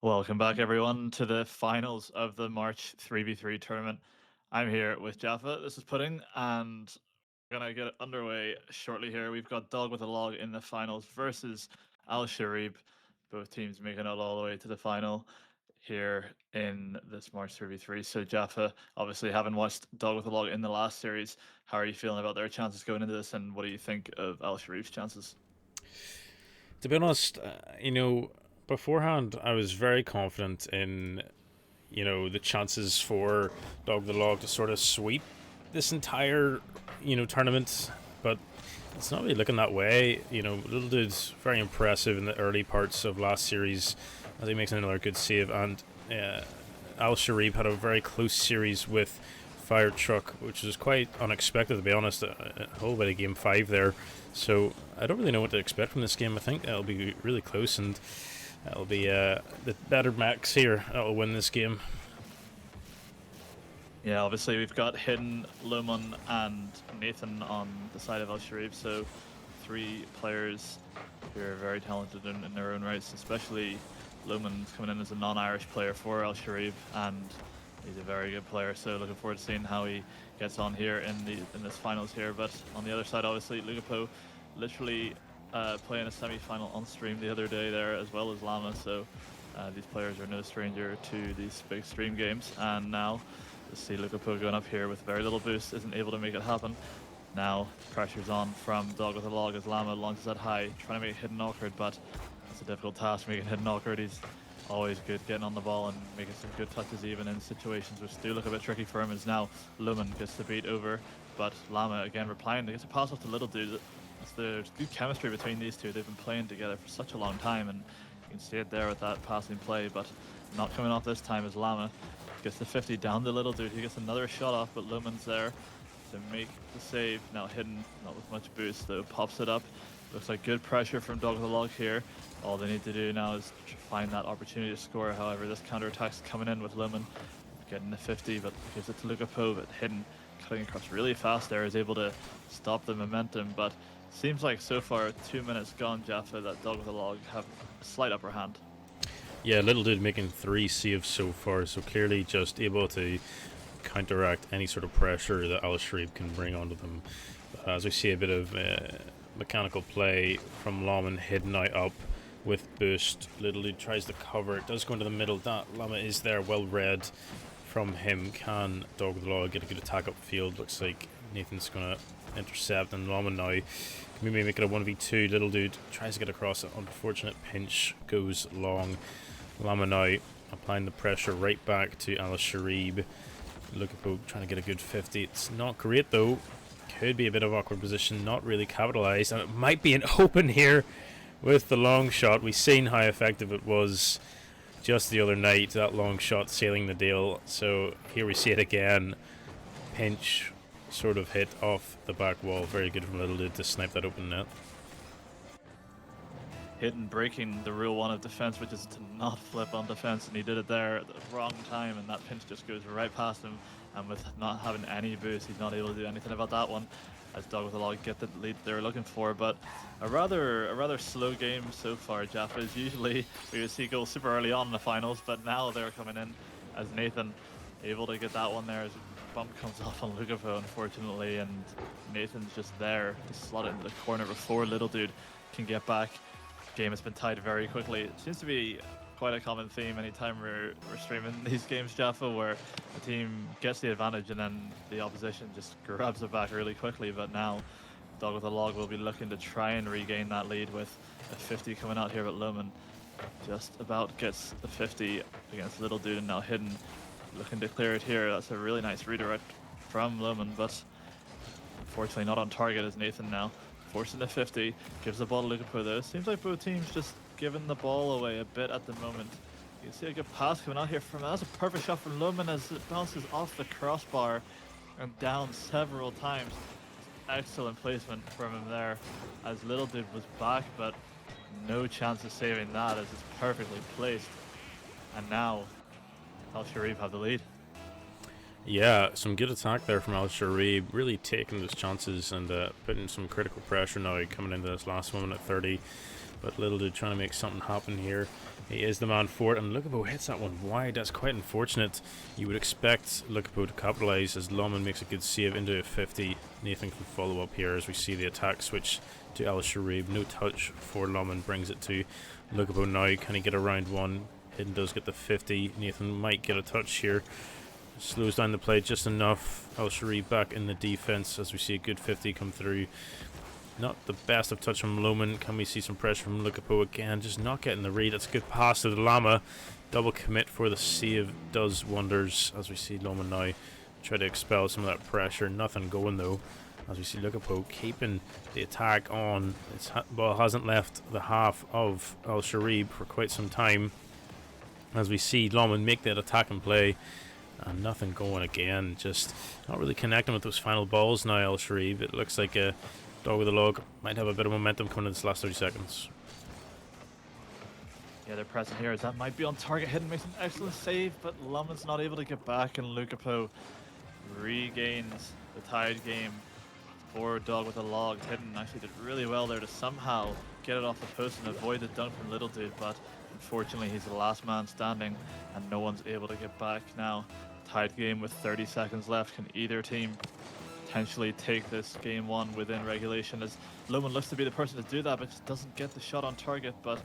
Welcome back, everyone, to the finals of the March 3v3 tournament. I'm here with Jaffa. This is Pudding, and we're going to get underway shortly here. We've got Dog with a Log in the finals versus Al Sharib. Both teams making it all the way to the final here in this March 3v3. So, Jaffa, obviously having watched Dog with a Log in the last series, how are you feeling about their chances going into this, and what do you think of Al Sharib's chances? To be honest, beforehand, I was very confident in, the chances for Dog the Log to sort of sweep this entire, tournament. But it's not really looking that way. Little Dude's very impressive in the early parts of last series as he makes another good save. And Al Sharib had a very close series with Fire Truck, which is quite unexpected, to be honest. A whole bit of game 5 there. So I don't really know what to expect from this game. I think it'll be really close, and that'll be the better Max here that'll win this game. Yeah, obviously we've got Hidden, Loman, and Nathan on the side of Al Sharib, so 3 players who are very talented in their own rights, especially Loman's coming in as a non-Irish player for Al Sharib, and he's a very good player, so looking forward to seeing how he gets on here in this finals here. But on the other side, obviously, Lugapo literally playing a semi-final on stream the other day there, as well as Llama, so these players are no stranger to these big stream games. And now you see Lugapo going up here with very little boost, isn't able to make it happen. Now pressure's on from Dog with a Log as Llama launches that high, trying to make it Hidden awkward, but it's a difficult task making Hidden awkward. He's always good getting on the ball and making some good touches even in situations which do look a bit tricky for him. As now Lumen gets the beat over, but Llama again replying to get a pass off to Little Dude. There's good chemistry between these two. They've been playing together for such a long time, and you can see it there with that passing play, but not coming off this time as Llama gets the 50 down to Little Dude. He gets another shot off, but Lumen's there to make the save. Now Hidden, not with much boost though, pops it up. Looks like good pressure from Dog with a Log here. All they need to do now is find that opportunity to score. However, this counter-attack's coming in with Lumen getting the 50, but gives it to Lugapo, but Hidden cutting across really fast there is able to stop the momentum. But seems like so far 2 minutes gone, Jaffa, that Dog with a Log have a slight upper hand. Yeah, Little Dude making 3 saves so far, so clearly just able to counteract any sort of pressure that Al Sharib can bring onto them. As we see a bit of mechanical play from Laman, Hidden now up with boost. Little Dude tries to cover, it does go into the middle. That Llama is there, well read from him. Can Dog with the Law get a good attack upfield? Looks like Nathan's going to intercept, and Llama now can maybe make it a 1v2. Little Dude tries to get across, an unfortunate pinch goes long. Lama now applying the pressure right back to Al Sharib. Lukaku trying to get a good 50. It's not great though. Could be a bit of awkward position, not really capitalised, and it might be an open here with the long shot. We've seen how effective it was just the other night, that long shot sealing the deal. So here we see it again. Pinch sort of hit off the back wall. Very good from Little Dude to snipe that open net. Hidden breaking the rule 1 of defense, which is to not flip on defense, and he did it there at the wrong time, and that pinch just goes right past him, and with not having any boost, he's not able to do anything about that one, as Dog with the Log get the lead they were looking for. But a rather slow game so far, Jaffa. Is usually we would see goals super early on in the finals, but now they're coming in as Nathan able to get that one there as bump comes off on Lukaku, unfortunately, and Nathan's just there to slot it into the corner before Little Dude can get back. Game has been tied very quickly. It seems to be quite a common theme anytime we're streaming these games, Jaffa, where the team gets the advantage and then the opposition just grabs it back really quickly. But now Dog with the Log will be looking to try and regain that lead with a 50 coming out here, but Lohman just about gets the 50 against Little Dude, and now Hidden looking to clear it here. That's a really nice redirect from Lohman, but unfortunately not on target as Nathan now forcing the 50, gives the ball to Lukaku though. Seems like both teams just giving the ball away a bit at the moment. You can see a good pass coming out here from, that's a perfect shot from Lohman as it bounces off the crossbar and down several times. Excellent placement from him there as Little Dude was back, but no chance of saving that as it's perfectly placed. And now Al Sharib have the lead. Yeah, some good attack there from Al Sharib, really taking his chances and putting some critical pressure now coming into this last moment at 30. But Little Dude trying to make something happen here. He is the man for it, and Lukaku hits that one wide. That's quite unfortunate. You would expect Lukaku to capitalise as Lohman makes a good save into a 50. Nathan can follow up here as we see the attack switch to Al Sharib. No touch for Lohman, brings it to Lukaku now. Can he get around one? Hidden does get the 50. Nathan might get a touch here. Slows down the play just enough. Al Sharib back in the defense as we see a good 50 come through. Not the best of touch from Lohman. Can we see some pressure from Lukaku again? Just not getting the read. That's a good pass to the Lama. Double commit for the save does wonders as we see Lohman now try to expel some of that pressure. Nothing going though as we see Lukaku keeping the attack on. Its ball hasn't left the half of Al Sharib for quite some time as we see Lohman make that attack and play. And nothing going again, just not really connecting with those final balls now, Al Sharib. It looks like a Dog with a Log might have a bit of momentum coming in this last 30 seconds. Yeah, they're pressing here as that might be on target. Hidden makes an excellent save, but Lohman's not able to get back, and Lukaku regains the tied game for Dog with a Log. Hidden actually did really well there to somehow get it off the post and avoid the dunk from Little Dude, but unfortunately he's the last man standing and no one's able to get back now. Tied game with 30 seconds left. Can either team potentially take this game one within regulation, as Lohman looks to be the person to do that but just doesn't get the shot on target. But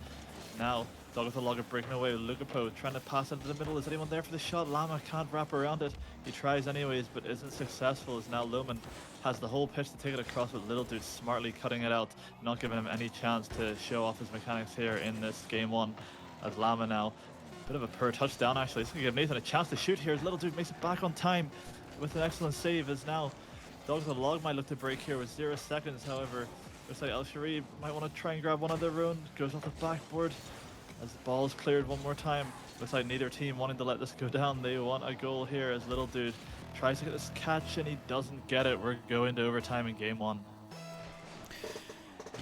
now Dog with the Log are breaking away. Lukaku trying to pass into the middle. Is anyone there for the shot? Lama can't wrap around it. He tries anyways but isn't successful, as now Lohman has the whole pitch to take it across with Little Dude smartly cutting it out, not giving him any chance to show off his mechanics here in this game one. As Lama now, bit of a poor touchdown actually. It's going to give Nathan a chance to shoot here as Little Dude makes it back on time with an excellent save, as now Dog with the Log might look to break here with 0 seconds. However, looks like Al Sharib might want to try and grab one of their own. Goes off the backboard as the ball is cleared one more time. Looks like neither team wanting to let this go down. They want a goal here as Little Dude tries to get this catch and he doesn't get it. We're going to overtime in game one.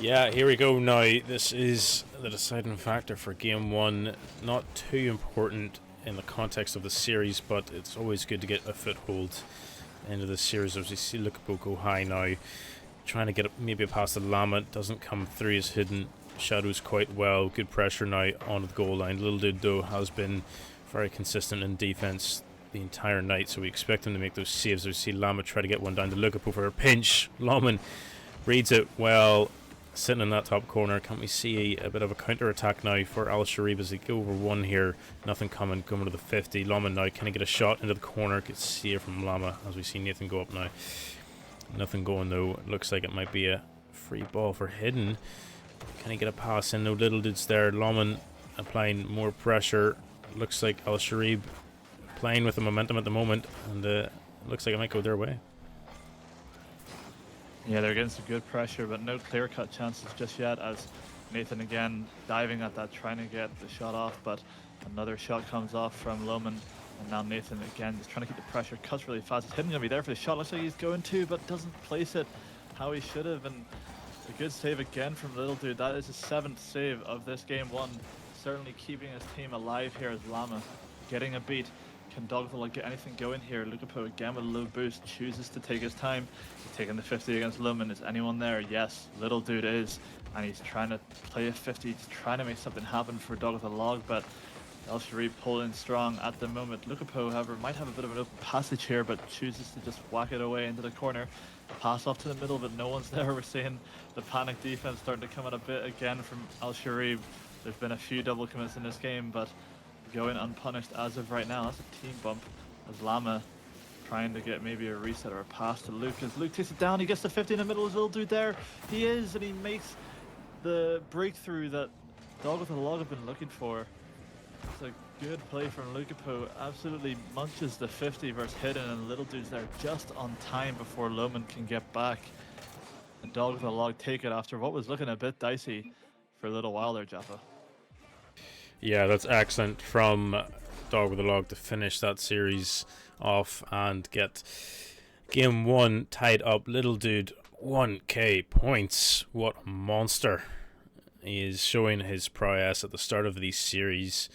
Yeah, here we go now. This is the deciding factor for game one. Not too important in the context of the series, but it's always good to get a foothold into the series as we see Lukaku go high now. Trying to get maybe a pass to Lama. Doesn't come through his Hidden. Shadows quite well. Good pressure now onto the goal line. Little Dude though has been very consistent in defense the entire night, so we expect him to make those saves. We see Lama try to get one down to Lukaku for a pinch. Lohman reads it well, sitting in that top corner. Can we see a bit of a counter attack now for Al Sharib as they go over one here? Nothing coming to the 50. Lohman now can he get a shot into the corner? Good save from Lama as we see Nathan go up now. Nothing going though. It looks like it might be a free ball for Hidden. Can he get a pass in? No, Little Dude's there. Lohman applying more pressure. Looks like Al Sharib playing with the momentum at the moment, and looks like it might go their way. Yeah, they're getting some good pressure, but no clear-cut chances just yet, as Nathan again diving at that, trying to get the shot off, but another shot comes off from Lohman, and now Nathan again just trying to keep the pressure, cuts really fast. He's gonna be there for the shot, looks like he's going to, but doesn't place it how he should have, and a good save again from Little Dude. That is his 7th save of this game 1, certainly keeping his team alive here as Llama getting a beat. Can Dogville get anything going here? Lukapo again with a low boost, chooses to take his time. He's taking the 50 against Lumen. Is anyone there? Yes, Little Dude is. And he's trying to play a 50, he's trying to make something happen for Dog with a Log, but El Sharif pulling strong at the moment. Lukapo, however, might have a bit of an open passage here, but chooses to just whack it away into the corner. Pass off to the middle, but no one's there. We're seeing the panic defense starting to come out a bit again from El Sharif. There's been a few double commits in this game, but going unpunished as of right now. That's a team bump as Llama trying to get maybe a reset or a pass to Luke. As Luke takes it down, he gets the 50 in the middle. Is Little Dude there? He is, and he makes the breakthrough that Dog with a Log have been looking for. It's a good play from Lukapo. Absolutely munches the 50 versus Hidden, and Little Dude's there just on time before Loman can get back. And Dog with a Log take it after what was looking a bit dicey for a little while there, Jaffa. Yeah, that's excellent from Dog with a Log to finish that series off and get game 1 tied up. Little Dude, 1k points. What a monster. He is showing his prowess at the start of these series.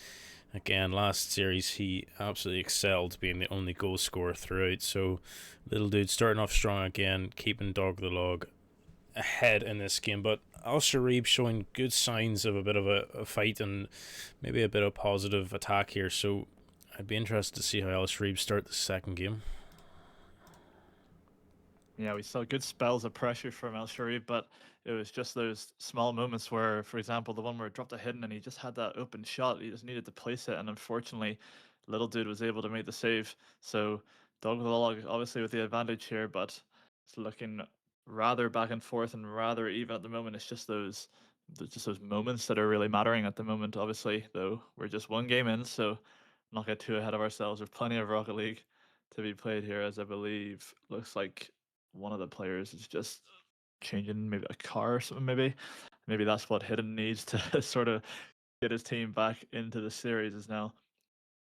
Again, last series he absolutely excelled, being the only goal scorer throughout. So Little Dude starting off strong again, keeping Dog with a Log ahead in this game, but Al Sharib showing good signs of a bit of a fight and maybe a bit of positive attack here, so I'd be interested to see how Al Sharib start the second game. Yeah, we saw good spells of pressure from El Sharif, but it was just those small moments where, for example, the one where it dropped a Hidden and he just had that open shot, he just needed to place it, and unfortunately Little Dude was able to make the save. So Dog with a Log obviously with the advantage here, but it's looking rather back and forth and rather even at the moment. It's just those moments that are really mattering at the moment. Obviously, though, we're just one game in, so not get too ahead of ourselves. There's plenty of Rocket League to be played here, as I believe looks like one of the players is just changing maybe a car or something. Maybe that's what Hidden needs to sort of get his team back into the series, is now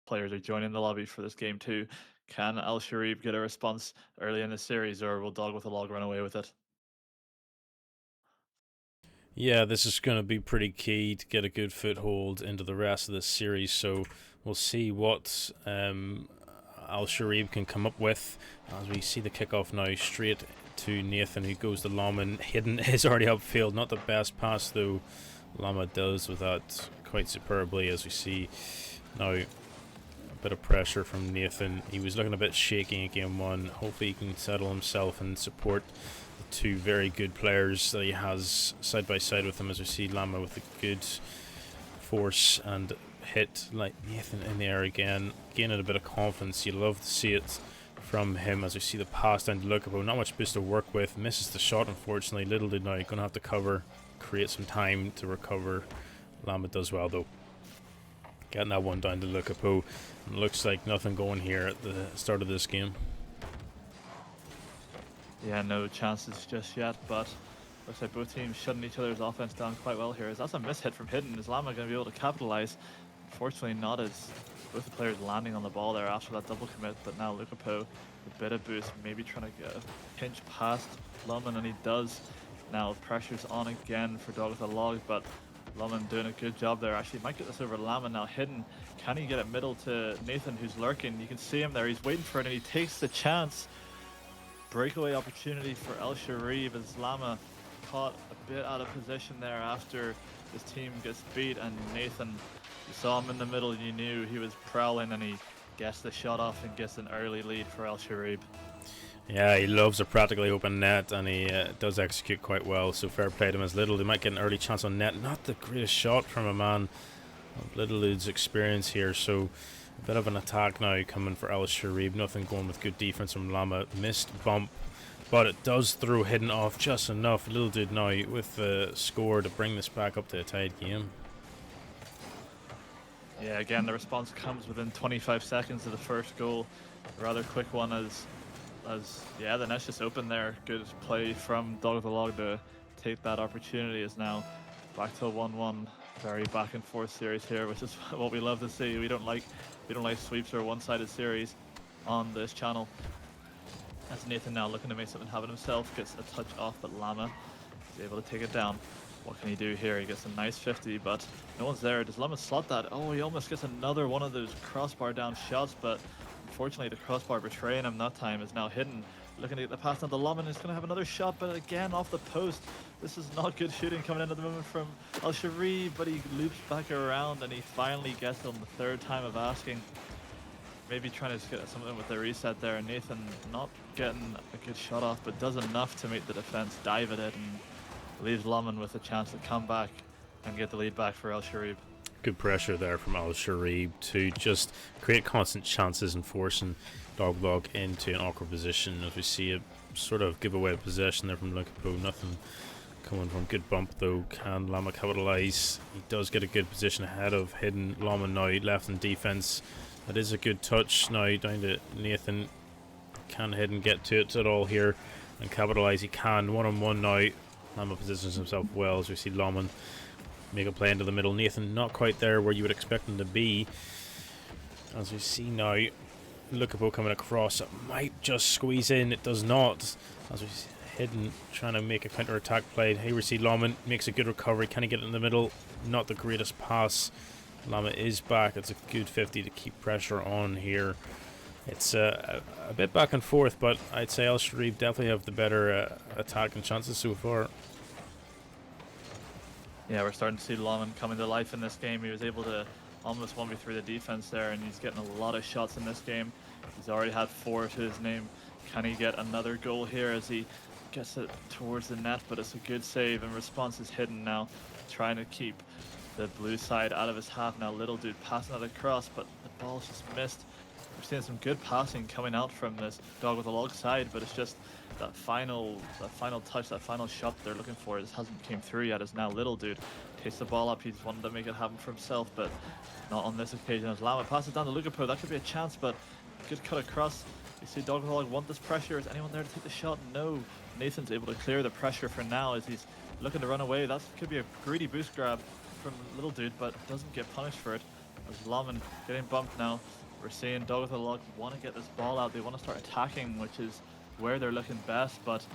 players are joining the lobby for this game too. Can Al Sharif get a response early in the series, or will Dog with a Log run away with it? Yeah, this is going to be pretty key to get a good foothold into the rest of this series, so we'll see what Al Sharib can come up with as we see the kickoff now straight to Nathan, who goes to Lama. Hidden is already upfield, not the best pass though. Lama does with that quite superbly, as we see now a bit of pressure from Nathan. He was looking a bit shaky in game 1. Hopefully he can settle himself and support the two very good players that he has side by side with him, as we see Lama with a good force and hit like Nathan in the air again, gaining a bit of confidence. You love to see it from him, as we see the pass down to Lukapo. Not much boost to work with, misses the shot unfortunately. Little Dude now going to have to cover, create some time to recover. Lama does well though, getting that one down to Lukapo. Looks like nothing going here at the start of this game. Yeah, no chances just yet, but looks like both teams shutting each other's offense down quite well here. As that's a mishit from Hidden. Is Lama going to be able to capitalize? Unfortunately not, as both the players landing on the ball there after that double commit, but now Lukapo, a bit of boost, maybe trying to get a pinch past Lumen, and he does. Now pressure's on again for Dog with a Log, but Lumen doing a good job there. Actually might get this over Lama now. Hidden, can he get it middle to Nathan, who's lurking? You can see him there, he's waiting for it, and he takes the chance. Breakaway opportunity for El Sharif, as Lama caught a bit out of position there after his team gets beat, and Nathan, you saw him in the middle, you knew he was prowling, and he gets the shot off and gets an early lead for El Sharif. Yeah, he loves a practically open net, and he does execute quite well, so fair play to him. As Little, they might get an early chance on net. Not the greatest shot from a man of Little Dude's experience here, so a bit of an attack now coming for El Sharif. Nothing going with good defense from Lama. Missed bump, but it does throw Hidden off just enough. Little Dude now with the score to bring this back up to a tied game. Yeah, again, the response comes within 25 seconds of the first goal. A rather quick one as yeah, the net's just open there. Good play from Dog of the Log to take that opportunity. Is now back to a 1-1. Very back and forth series here, which is what we love to see. We don't like sweeps or one-sided series on this channel. As Nathan now looking to make something happen himself, gets a touch off, but Llama is able to take it down. What can he do here? He gets a nice 50, but no one's there. Does Llama slot that? Oh, he almost gets another one of those crossbar down shots, but unfortunately the crossbar betraying him that time is now hidden. Looking to get the pass down to Llama, and he's going to have another shot, but again off the post. This is not good shooting coming in at the moment from Al-Sharib, but he loops back around and he finally gets it on the third time of asking. Maybe trying to just get something with the reset there. Nathan not getting a good shot off, but does enough to make the defense dive at it and leaves Laman with a chance to come back and get the lead back for Al-Sharib. Good pressure there from Al-Sharib to just create constant chances and forcing Doglog into an awkward position. As we see a sort of giveaway possession there from Lukapo. Nothing coming from. Good bump though. Can Llama capitalise? He does get a good position ahead of hidden Llama now left in defence. That is a good touch now down to Nathan. Can Hidden get to it at all here and capitalise? He can. 1-on-1 now. Llama positions himself well as we see Laman make a play into the middle. Nathan not quite there where you would expect him to be. As we see now, Lukapo coming across. It might just squeeze in. It does not. As we see Hidden trying to make a counter-attack play. Here we see Laman makes a good recovery. Can he get it in the middle? Not the greatest pass. Llama is back. It's a good 50 to keep pressure on here. It's a bit back and forth, but I'd say Al-Sharib definitely have the better attack and chances so far. Yeah, we're starting to see Laman coming to life in this game. He was able to almost 1v3 the defense there, and he's getting a lot of shots in this game. He's already had 4 to his name. Can he get another goal here as he gets it towards the net? But it's a good save, and response is Hidden now, trying to keep the blue side out of his half. Now Little Dude passing it across, but the ball's just missed. We're seeing some good passing coming out from this Dog with a Log side, but it's just that final touch, that final shot they're looking for. It just hasn't came through yet. As now Little Dude takes the ball up. He's wanted to make it happen for himself, but not on this occasion. As Llama passes down to Lukapo, that could be a chance, but good cut across. You see Dog with a Log want this pressure. Is anyone there to take the shot? No. Nathan's able to clear the pressure for now as he's looking to run away. That could be a greedy boost grab from Little Dude, but doesn't get punished for it. As Laman getting bumped now. We're seeing Dog with a Log want to get this ball out. They want to start attacking, which is where they're looking best, but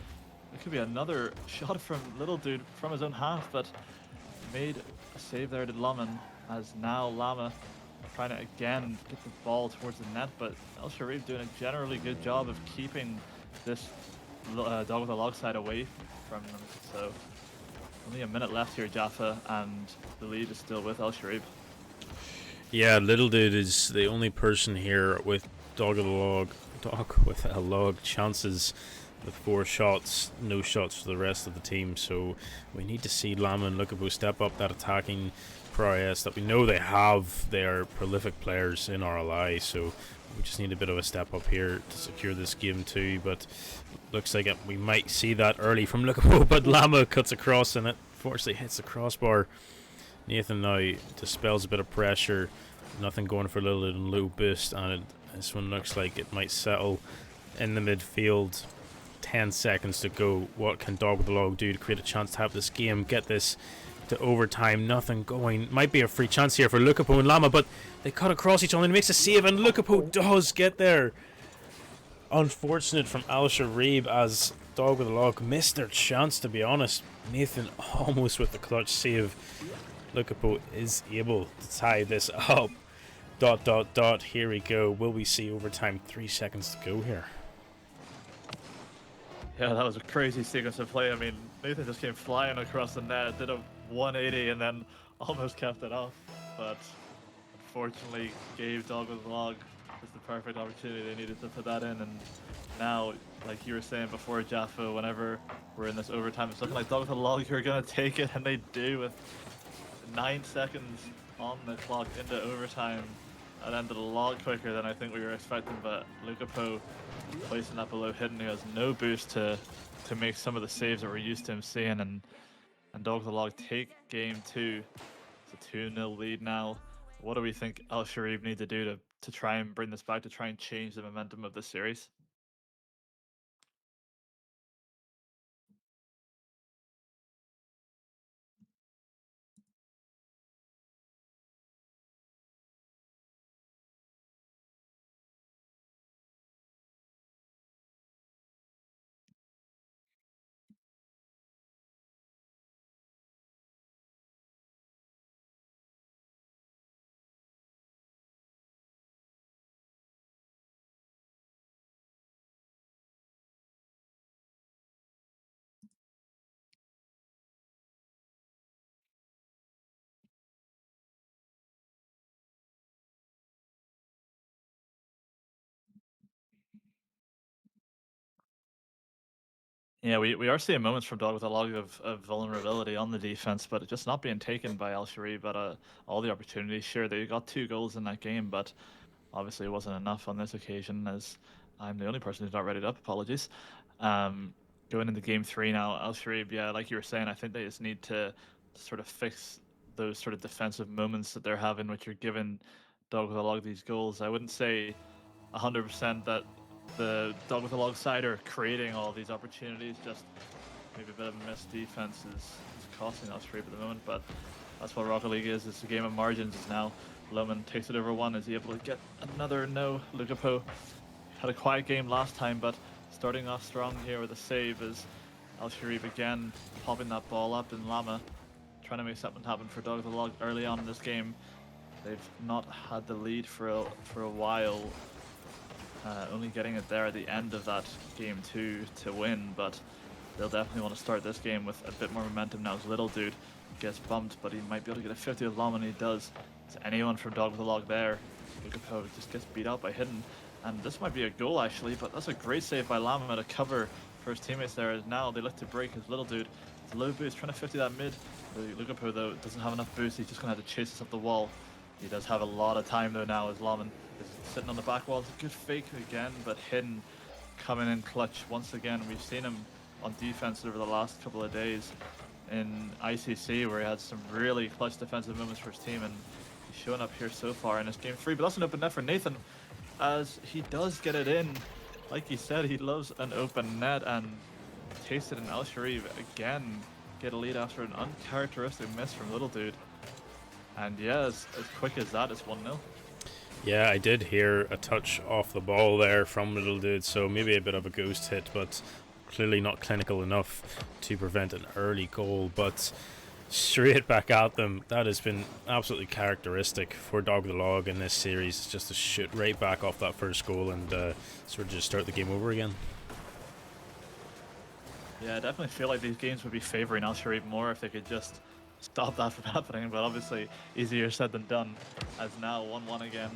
it could be another shot from Little Dude from his own half, but made a save there to Laman, as now Llama trying to again get the ball towards the net, but Al-Sharib doing a generally good job of keeping this Dog with a Log side away from them. So only a minute left here, Jaffa, and the lead is still with Al-Sharib. Yeah, Little Dude is the only person here with Dog with a Log chances with 4 shots, no shots for the rest of the team. So we need to see Llama and Lukapo step up that attacking prowess that we know they have. They are prolific players in RLI, so we just need a bit of a step up here to secure this game too. But looks like we might see that early from Lukapo, but Llama cuts across and it fortunately hits the crossbar. Nathan now dispels a bit of pressure. Nothing going for Little and low boost, and this one looks like it might settle in the midfield. 10 seconds to go. What can Dog with the Log do to create a chance to have this game? Get this to overtime. Nothing going. Might be a free chance here for Lukapo and Llama, but they cut across each other and he makes a save, and Lukapo does get there. Unfortunate from Al-Sharib as Dog with the Log missed their chance, to be honest. Nathan almost with the clutch save. Lukapo is able to tie this up. ... Here we go. Will we see overtime? 3 seconds to go here. Yeah, that was a crazy sequence of play. I mean, Nathan just came flying across the net, did a 180, and then almost kept it off. But unfortunately, gave Dog with the Log just the perfect opportunity. They needed to put that in. And now, like you were saying before, Jaffa, whenever we're in this overtime, it's looking like Dog with the Log are going to take it, and they do with 9 seconds on the clock into overtime. It ended a lot quicker than I think we were expecting, but Lukapo placing that below Hidden, who has no boost to make some of the saves that we're used to him seeing, and Dog with the Log take game 2. It's a 2-0 lead now What do we think Al Sharif need to do to try and bring this back, to try and change the momentum of the series? Yeah, we are seeing moments from Dog with a lot of vulnerability on the defense, but just not being taken by Al Sharif at all the opportunities. Sure, they got 2 goals in that game, but obviously it wasn't enough on this occasion, as I'm the only person who's not ready up. Apologies. Um, Going into game 3 now, Al Sharif, yeah, like you were saying, I think they just need to sort of fix those sort of defensive moments that they're having, which are giving Dog with a lot of these goals. I wouldn't say 100% that the Dog with a Log side are creating all these opportunities. Just maybe a bit of a missed defense is costing us Sharif at the moment, but that's what Rocket League is. It's a game of margins now. Lohman takes it over one. Is he able to get another? No. Lukapo had a quiet game last time, but starting off strong here with a save is Al Sharif again popping that ball up, and Lama trying to make something happen for Dog of the Log early on in this game. They've not had the lead for a while, only getting it there at the end of that game 2 to win, but they'll definitely want to start this game with a bit more momentum now. As Little Dude gets bumped, but he might be able to get a 50 with Lama, and he does. Is anyone from Dog with the Log there? Lukapo just gets beat out by Hidden, and this might be a goal actually, but that's a great save by Lama to cover for his teammates there. As now they look to break his Little Dude. It's a low boost, trying to 50 that mid. Lukapo though doesn't have enough boost, he's just going to have to chase this up the wall. He does have a lot of time though now, as Laman is sitting on the back wall. It's a good fake again, but Hidden coming in clutch once again. We've seen him on defense over the last couple of days in ICC, where he had some really clutch defensive moments for his team, and he's showing up here so far in this game 3. But that's an open net for Nathan, as he does get it in. Like he said, he loves an open net, and Tasted and Al Sharif again get a lead after an uncharacteristic miss from Little Dude. And yeah, as quick as that, it's 1-0. Yeah, I did hear a touch off the ball there from Little Dude, so maybe a bit of a ghost hit, but clearly not clinical enough to prevent an early goal. But straight back at them, that has been absolutely characteristic for Dog the Log in this series. It's just to shoot right back off that first goal and sort of just start the game over again. Yeah, I definitely feel like these games would be favouring Al Sharif more if they could just stop that from happening, but obviously easier said than done, as now 1-1 again.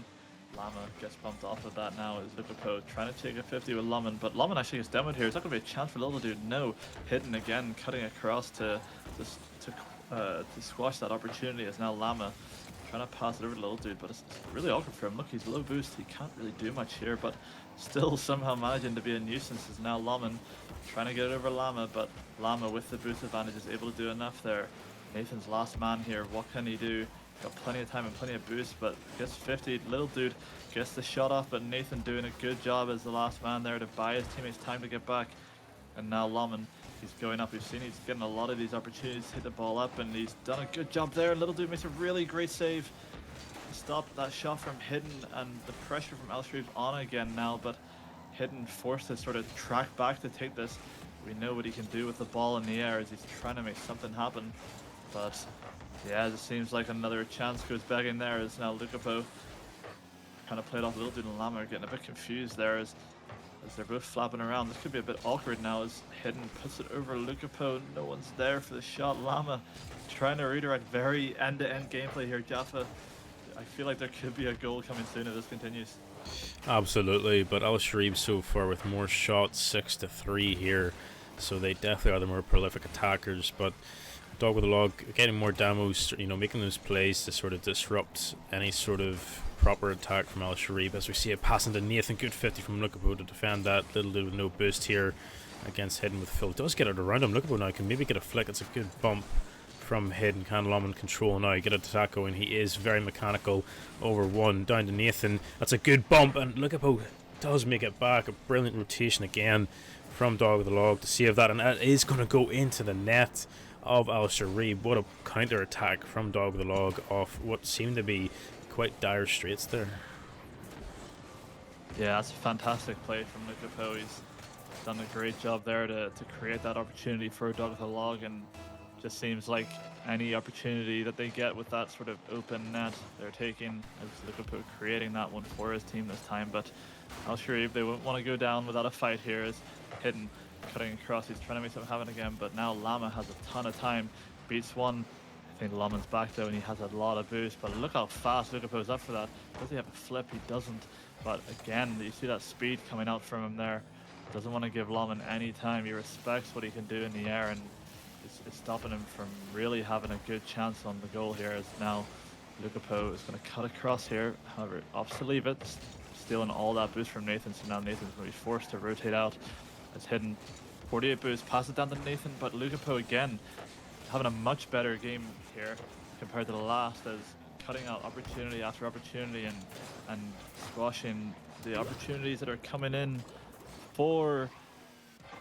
Lama gets bumped off of that now as Lukapo trying to take a 50 with Laman, but Laman actually gets demoed here. Is that going to be a chance for Little Dude? No. Hidden again, cutting across to squash that opportunity, as now Lama trying to pass it over to Little Dude, but it's really awkward for him. Look, he's low boost, he can't really do much here, but still somehow managing to be a nuisance. Is now Laman trying to get it over Lama, but Lama with the boost advantage is able to do enough there. Nathan's last man here, what can he do? Got plenty of time and plenty of boost, but gets 50. Little Dude gets the shot off, but Nathan doing a good job as the last man there to buy his teammates time to get back. And now Laman, he's going up. We've seen he's getting a lot of these opportunities to hit the ball up, and he's done a good job there. Little Dude makes a really great save to stop that shot from Hidden, and the pressure from Al Sharif on again now, but Hidden forced to sort of track back to take this. We know what he can do with the ball in the air as he's trying to make something happen. But yeah, it seems like another chance goes back in there, as now Lukapo kind of played off Little Dude and Lama, getting a bit confused there as they're both flapping around. This could be a bit awkward now as Hidden puts it over Lukapo. No one's there for the shot. Lama trying to redirect. Very end-to-end gameplay here, Jaffa. I feel like there could be a goal coming soon if this continues. Absolutely, but Al Sharif so far with more shots, 6-3 here, so they definitely are the more prolific attackers. But Dog with a Log getting more demos, making those plays to sort of disrupt any sort of proper attack from Al Sharif, as we see it passing to Nathan. Good 50 from Lukapo to defend that. Little Dude with no boost here against Hidden with Phil. Does get it around him. Lukapo now can maybe get a flick. It's a good bump from Hidden. Can Lomond control now? Get a attack going. He is very mechanical. Over one. Down to Nathan. That's a good bump. And Lukapo does make it back. A brilliant rotation again from Dog with the Log to save that. And that is going to go into the net of Al Sharib. What a counter attack from Dog with the Log off what seemed to be quite dire straits there. Yeah, that's a fantastic play from Lukapo. He's done a great job there to create that opportunity for Dog with the Log, and just seems like any opportunity that they get with that sort of open net, they're taking, as Lukapo creating that one for his team this time. But Al Sharif, they won't want to go down without a fight here. Is Hidden cutting across, he's trying to make something happen again, but now Lama has a ton of time, beats one. I think Laman's back though, and he has a lot of boost, but look how fast Lukapo's up for that. Does he have a flip? He doesn't. But again, you see that speed coming out from him there. Doesn't want to give Laman any time. He respects what he can do in the air, and is stopping him from really having a good chance on the goal here, as now Lukapo is going to cut across here. However, opts to leave it, stealing all that boost from Nathan, so now Nathan's going to be forced to rotate out. It's Hidden 48 boost, pass it down to Nathan, but Lukapo again having a much better game here compared to the last, as cutting out opportunity after opportunity and squashing the opportunities that are coming in for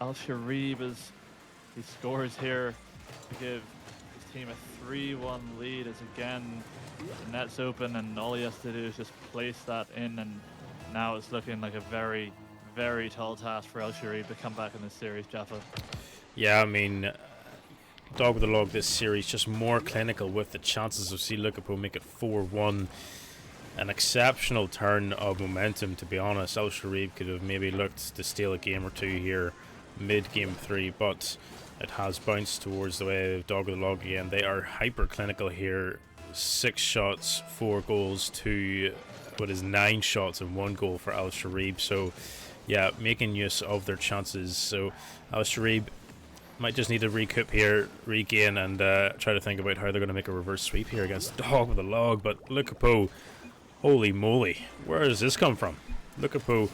Al Sharib, as he scores here to give his team a 3-1 lead, as again the net's open and all he has to do is just place that in, and now it's looking like a very, very tall task for Al Sharib to come back in this series, Jaffa. Yeah, I mean, Dog with the Log this series just more clinical with the chances of see Lukapo make it 4-1. An exceptional turn of momentum, to be honest. Al Sharib could have maybe looked to steal a game or two here mid game 3, but it has bounced towards the way of Dog with the Log again. They are hyper clinical here. 6 shots, 4 goals to what is 9 shots and 1 goal for Al Sharib. So yeah, making use of their chances. So Al Sharib might just need to recoup here, regain, and try to think about how they're going to make a reverse sweep here against Dog with the Log. But Lukapo, holy moly, where does this come from? Lukapo,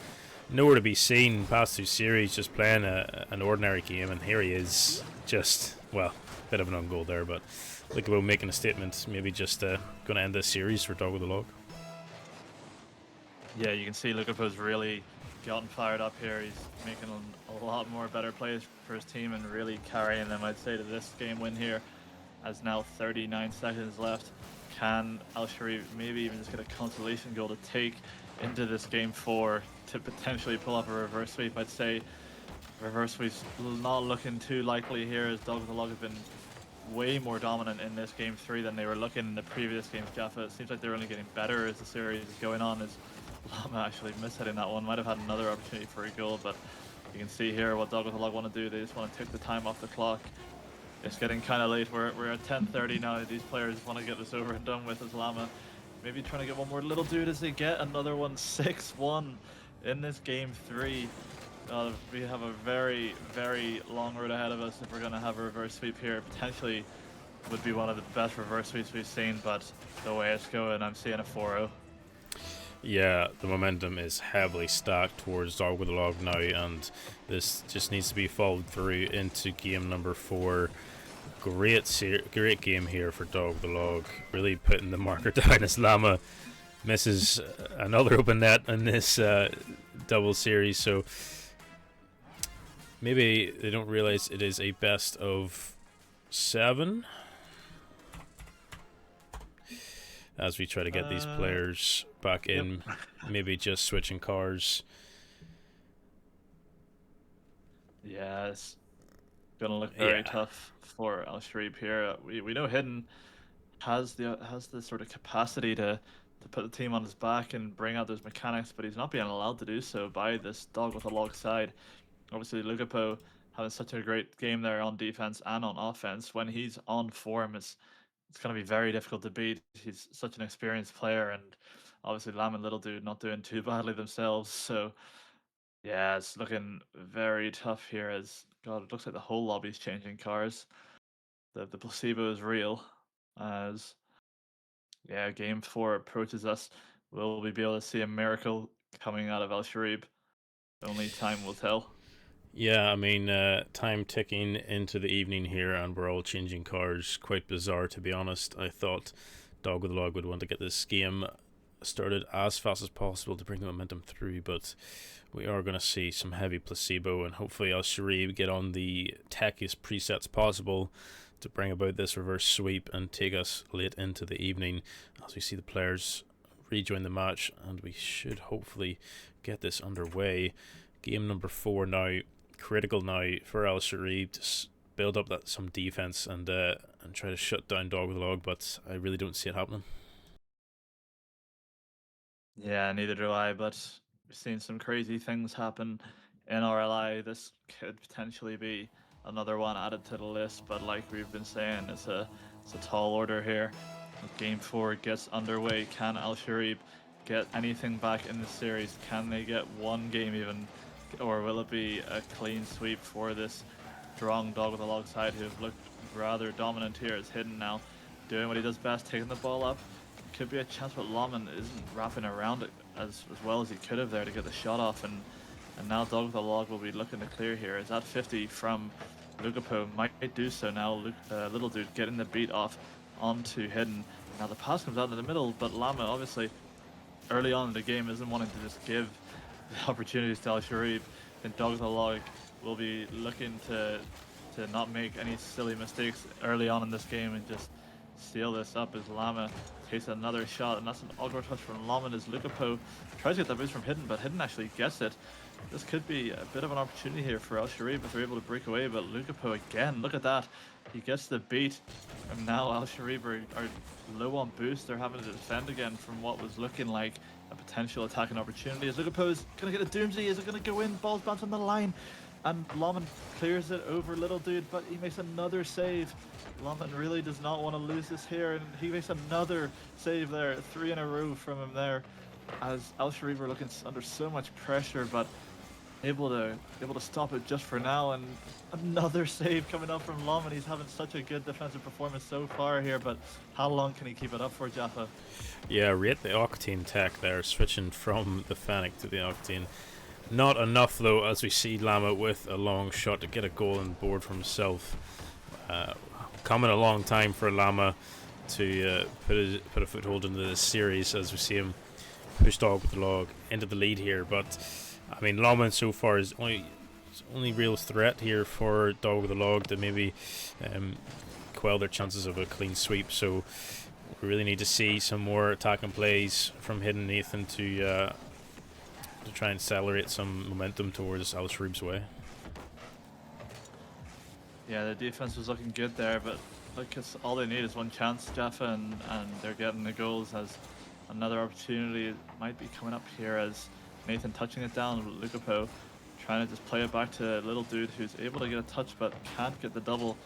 nowhere to be seen past 2 series, just playing an ordinary game, and here he is, just, well, bit of an own goal there, but Lukapo making a statement, maybe just going to end this series for Dog with the Log. Yeah, you can see Lukapo's really gotten fired up here. He's making a lot more better plays for his team and really carrying them, I'd say, to this game win here, as now 39 seconds left. Can Al Sharif maybe even just get a consolation goal to take into this game 4 to potentially pull up a reverse sweep? I'd say reverse sweep's not looking too likely here, as Dog with the Log have been way more dominant in this game 3 than they were looking in the previous games, Jaffa. It seems like they're only getting better as the series is going on, as Lama actually missed hitting that one. Might have had another opportunity for a goal, but you can see here what Dog with the Log want to do. They just want to take the time off the clock. It's getting kind of late. We're at 10:30 now. These players want to get this over and done with, as Lama maybe trying to get one more little dude as they get another one. 6-1 in this game 3. We have a very, very long road ahead of us if we're going to have a reverse sweep here. Potentially would be one of the best reverse sweeps we've seen, but the way it's going, I'm seeing a 4-0. Yeah, the momentum is heavily stacked towards Dog with the Log now, and this just needs to be followed through into game number 4. Great game here for Dog with the Log, really putting the marker down as Lama misses another open net in this double series. So maybe they don't realize it is a best of 7 as we try to get these players back in. Yep. Maybe just switching cars. Yeah, it's gonna look very tough for Al Sharib here. We know Hidden has the sort of capacity to put the team on his back and bring out those mechanics, but he's not being allowed to do so by this Dog with a Log side. Obviously, Lukapo having such a great game there on defense and on offense. When he's on form, it's going to be very difficult to beat. He's such an experienced player, and obviously Lam and Little Dude not doing too badly themselves. So yeah, it's looking very tough here, as God, it looks like the whole lobby's changing cars. The placebo is real, as yeah, game 4 approaches us. Will we be able to see a miracle coming out of Al Sharib? Only time will tell. Yeah, I mean, time ticking into the evening here, and we're all changing cars. Quite bizarre, to be honest. I thought Dog with the Log would want to get this game started as fast as possible to bring the momentum through, but we are going to see some heavy placebo, and hopefully Al Sharib get on the techiest presets possible to bring about this reverse sweep and take us late into the evening as we see the players rejoin the match, and we should hopefully get this underway. Game number 4 now. Critical now for Al Sharib to build up some defense and try to shut down Dog with the Log, but I really don't see it happening. Yeah, neither do I, but we've seen some crazy things happen in RLI. This could potentially be another one added to the list, but like we've been saying, it's a tall order here. Game 4 gets underway. Can Al Sharib get anything back in the series? Can they get one game even? Or will it be a clean sweep for this strong Dog with the Log side who've looked rather dominant here? It's Hidden now, doing what he does best, taking the ball up. Could be a chance, but Lawman isn't wrapping around it as well as he could have there to get the shot off. And now Dog with the Log will be looking to clear here. Is that 50 from Lukapo? Might do so now. Little Dude getting the beat off onto Hidden. Now the pass comes out in the middle, but Lama obviously early on in the game isn't wanting to just give the opportunities to Al Sharib. And Dog with the Log will be looking to not make any silly mistakes early on in this game and just seal this up as Lama takes another shot, and that's an awkward touch from Lama as Lukapo tries to get that boost from Hidden, but Hidden actually gets it. This could be a bit of an opportunity here for Al Sharib if they're able to break away, but Lukapo again, look at that. He gets the beat, and now Al Sharib are low on boost. They're having to defend again from what was looking like a potential attacking opportunity. As Lukapo is going to get a Doomsday, is it going to go in? Ball's bounced on the line, and Lawman clears it over Little Dude, but he makes another save. Lawman really does not want to lose this here, and he makes another save there. 3 in a row from him there, as Al Sharib are looking under so much pressure, but able to stop it just for now. And another save coming up from Lawman. He's having such a good defensive performance so far here, but how long can he keep it up for, Jaffa? Yeah, rate the Octane tech there, switching from the Fennec to the Octane. Not enough though, as we see Lama with a long shot to get a goal on board for himself. Coming a long time for Lama to put a foothold into this series, as we see him push Dog with the Log into the lead here. But I mean, Lawman so far is only real threat here for Dog with the Log to maybe quell their chances of a clean sweep. So we really need to see some more attacking plays from Hidden Nathan to try and accelerate some momentum towards Al Sharib's way. Yeah, the defense was looking good there, but look, it's all they need is one chance, Jaffa, and they're getting the goals. As another opportunity might be coming up here as Nathan touching it down with Lukapo, trying to just play it back to Little Dude, who's able to get a touch but can't get the double,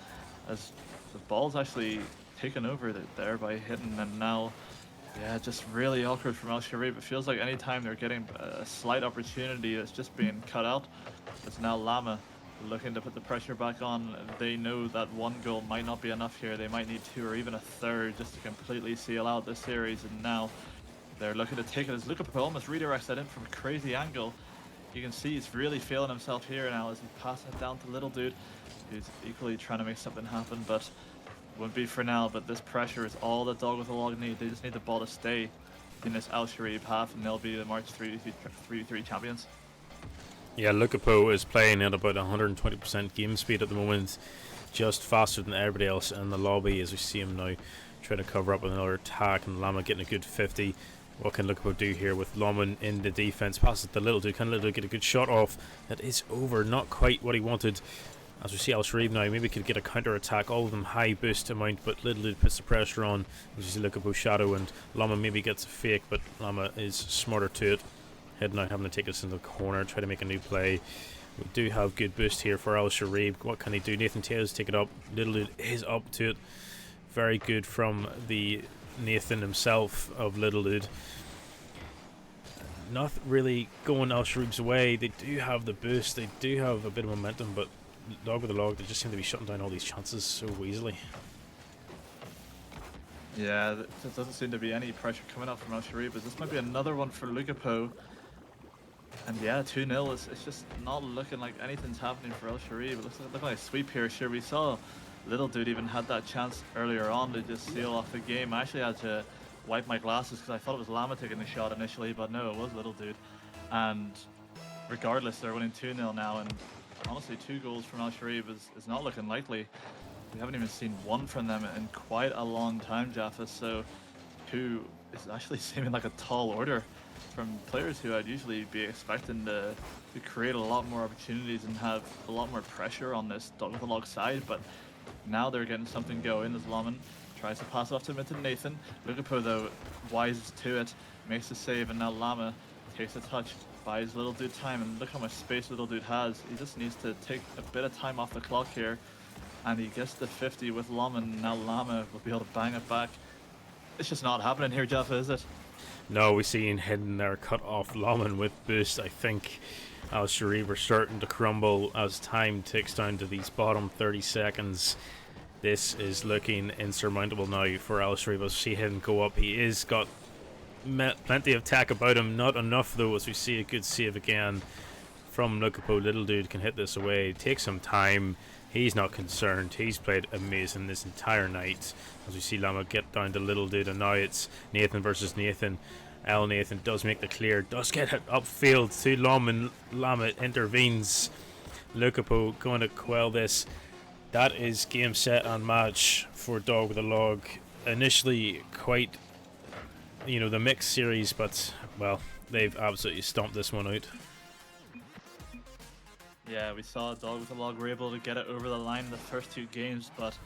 as the ball's actually taken over there by Hidden. And now, yeah, just really awkward from Al Sharib. It feels like anytime they're getting a slight opportunity, it's just being cut out. It's now Lama looking to put the pressure back on. They know that one goal might not be enough here. They might need 2 or even a third just to completely seal out this series. And now they're looking to take it as Lukapo almost redirects that in from a crazy angle. You can see he's really feeling himself here now as he passes it down to Little Dude, who's equally trying to make something happen, but won't be for now. But this pressure is all that Dog with the Log need. They just need the ball to stay in this Al Sharib half, and they'll be the March 3-3 champions. Yeah, Lukapo is playing at about 120% game speed at the moment, just faster than everybody else in the lobby, as we see him now trying to cover up with another attack, and Lama getting a good 50. What can Lukapo do here with Lawman in the defense? Passes to Little Dude. Can Little Dude get a good shot off? That is over. Not quite what he wanted. As we see Al Sharib now, maybe could get a counter attack. All of them high boost amount, but Little Dude puts the pressure on. As you see Lukapo shadow, and Lama maybe gets a fake, but Lama is smarter to it. Head now having to take us into the corner, try to make a new play. We do have good boost here for Al Sharib. What can he do? Nathan Tails take it up. Little Dude is up to it. Very good from the Nathan himself of Little Dude. Not really going Al Sharib's way. They do have the boost. They do have a bit of momentum, but Dog with the Log, they just seem to be shutting down all these chances so easily. Yeah, there doesn't seem to be any pressure coming up from Al Sharib, but this might be another one for Lukapo. And yeah, 2-0 it's just not looking like anything's happening for El Sharif. It looks like a sweep here. Sure, we saw Little Dude even had that chance earlier on to just seal off the game. I actually had to wipe my glasses because I thought it was Llama taking the shot initially, but no, it was Little Dude. And regardless, they're winning 2-0 now, and honestly, 2 goals from El Sharif is not looking likely. We haven't even seen one from them in quite a long time, Jaffa, so 2 is actually seeming like a tall order from players who I'd usually be expecting to create a lot more opportunities and have a lot more pressure on this dog with a log side, but now they're getting something going as Laman tries to pass off to Nathan. Lukapo, though, wise to it, makes the save, and now Lama takes a touch, buys Little Dude time, and look how much space Little Dude has. He just needs to take a bit of time off the clock here, and he gets the 50 with Laman. Now Lama will be able to bang it back. It's just not happening here, Jaffa, is it? No, we see in hidden there cut off Laman with boost. I think Al Sharif are starting to crumble as time ticks down to these bottom 30 seconds. This is looking insurmountable now for Al Sharif as we see hidden go up. He is got plenty of attack about him, not enough though, as we see a good save again from Lukapo. Little Dude can hit this away, take some time. He's not concerned. He's played amazing this entire night. As we see Lama get down to Little Dude, and now it's Nathan versus Nathan. Nathan does make the clear, does get it upfield to Lama. Lama intervenes. Lukapo going to quell this. That is game, set, and match for Dog with a Log. Initially quite, the mixed series, but, well, they've absolutely stomped this one out. Yeah, we saw Dog with a Log were able to get it over the line in the first 2 games, but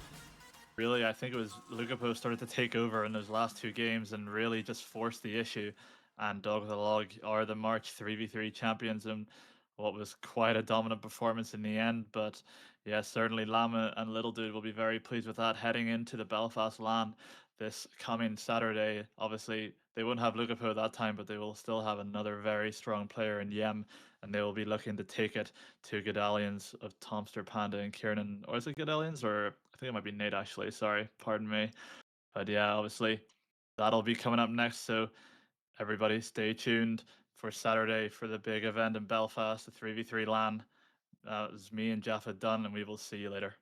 really I think it was Lukapo started to take over in those last 2 games and really just forced the issue. And Dog with a Log are the March 3v3 champions in what was quite a dominant performance in the end. But yeah, certainly Lama and Little Dude will be very pleased with that heading into the Belfast LAN this coming Saturday. Obviously, they won't have Lukapo that time, but they will still have another very strong player in Yem, and they will be looking to take it to Godalians of Tomster, Panda, and Kieran. Or is it Godalians? Or I think it might be Nate, actually. Sorry, pardon me. But yeah, obviously, that'll be coming up next. So everybody stay tuned for Saturday for the big event in Belfast, the 3v3 LAN. It was me and Jaffa done, and we will see you later.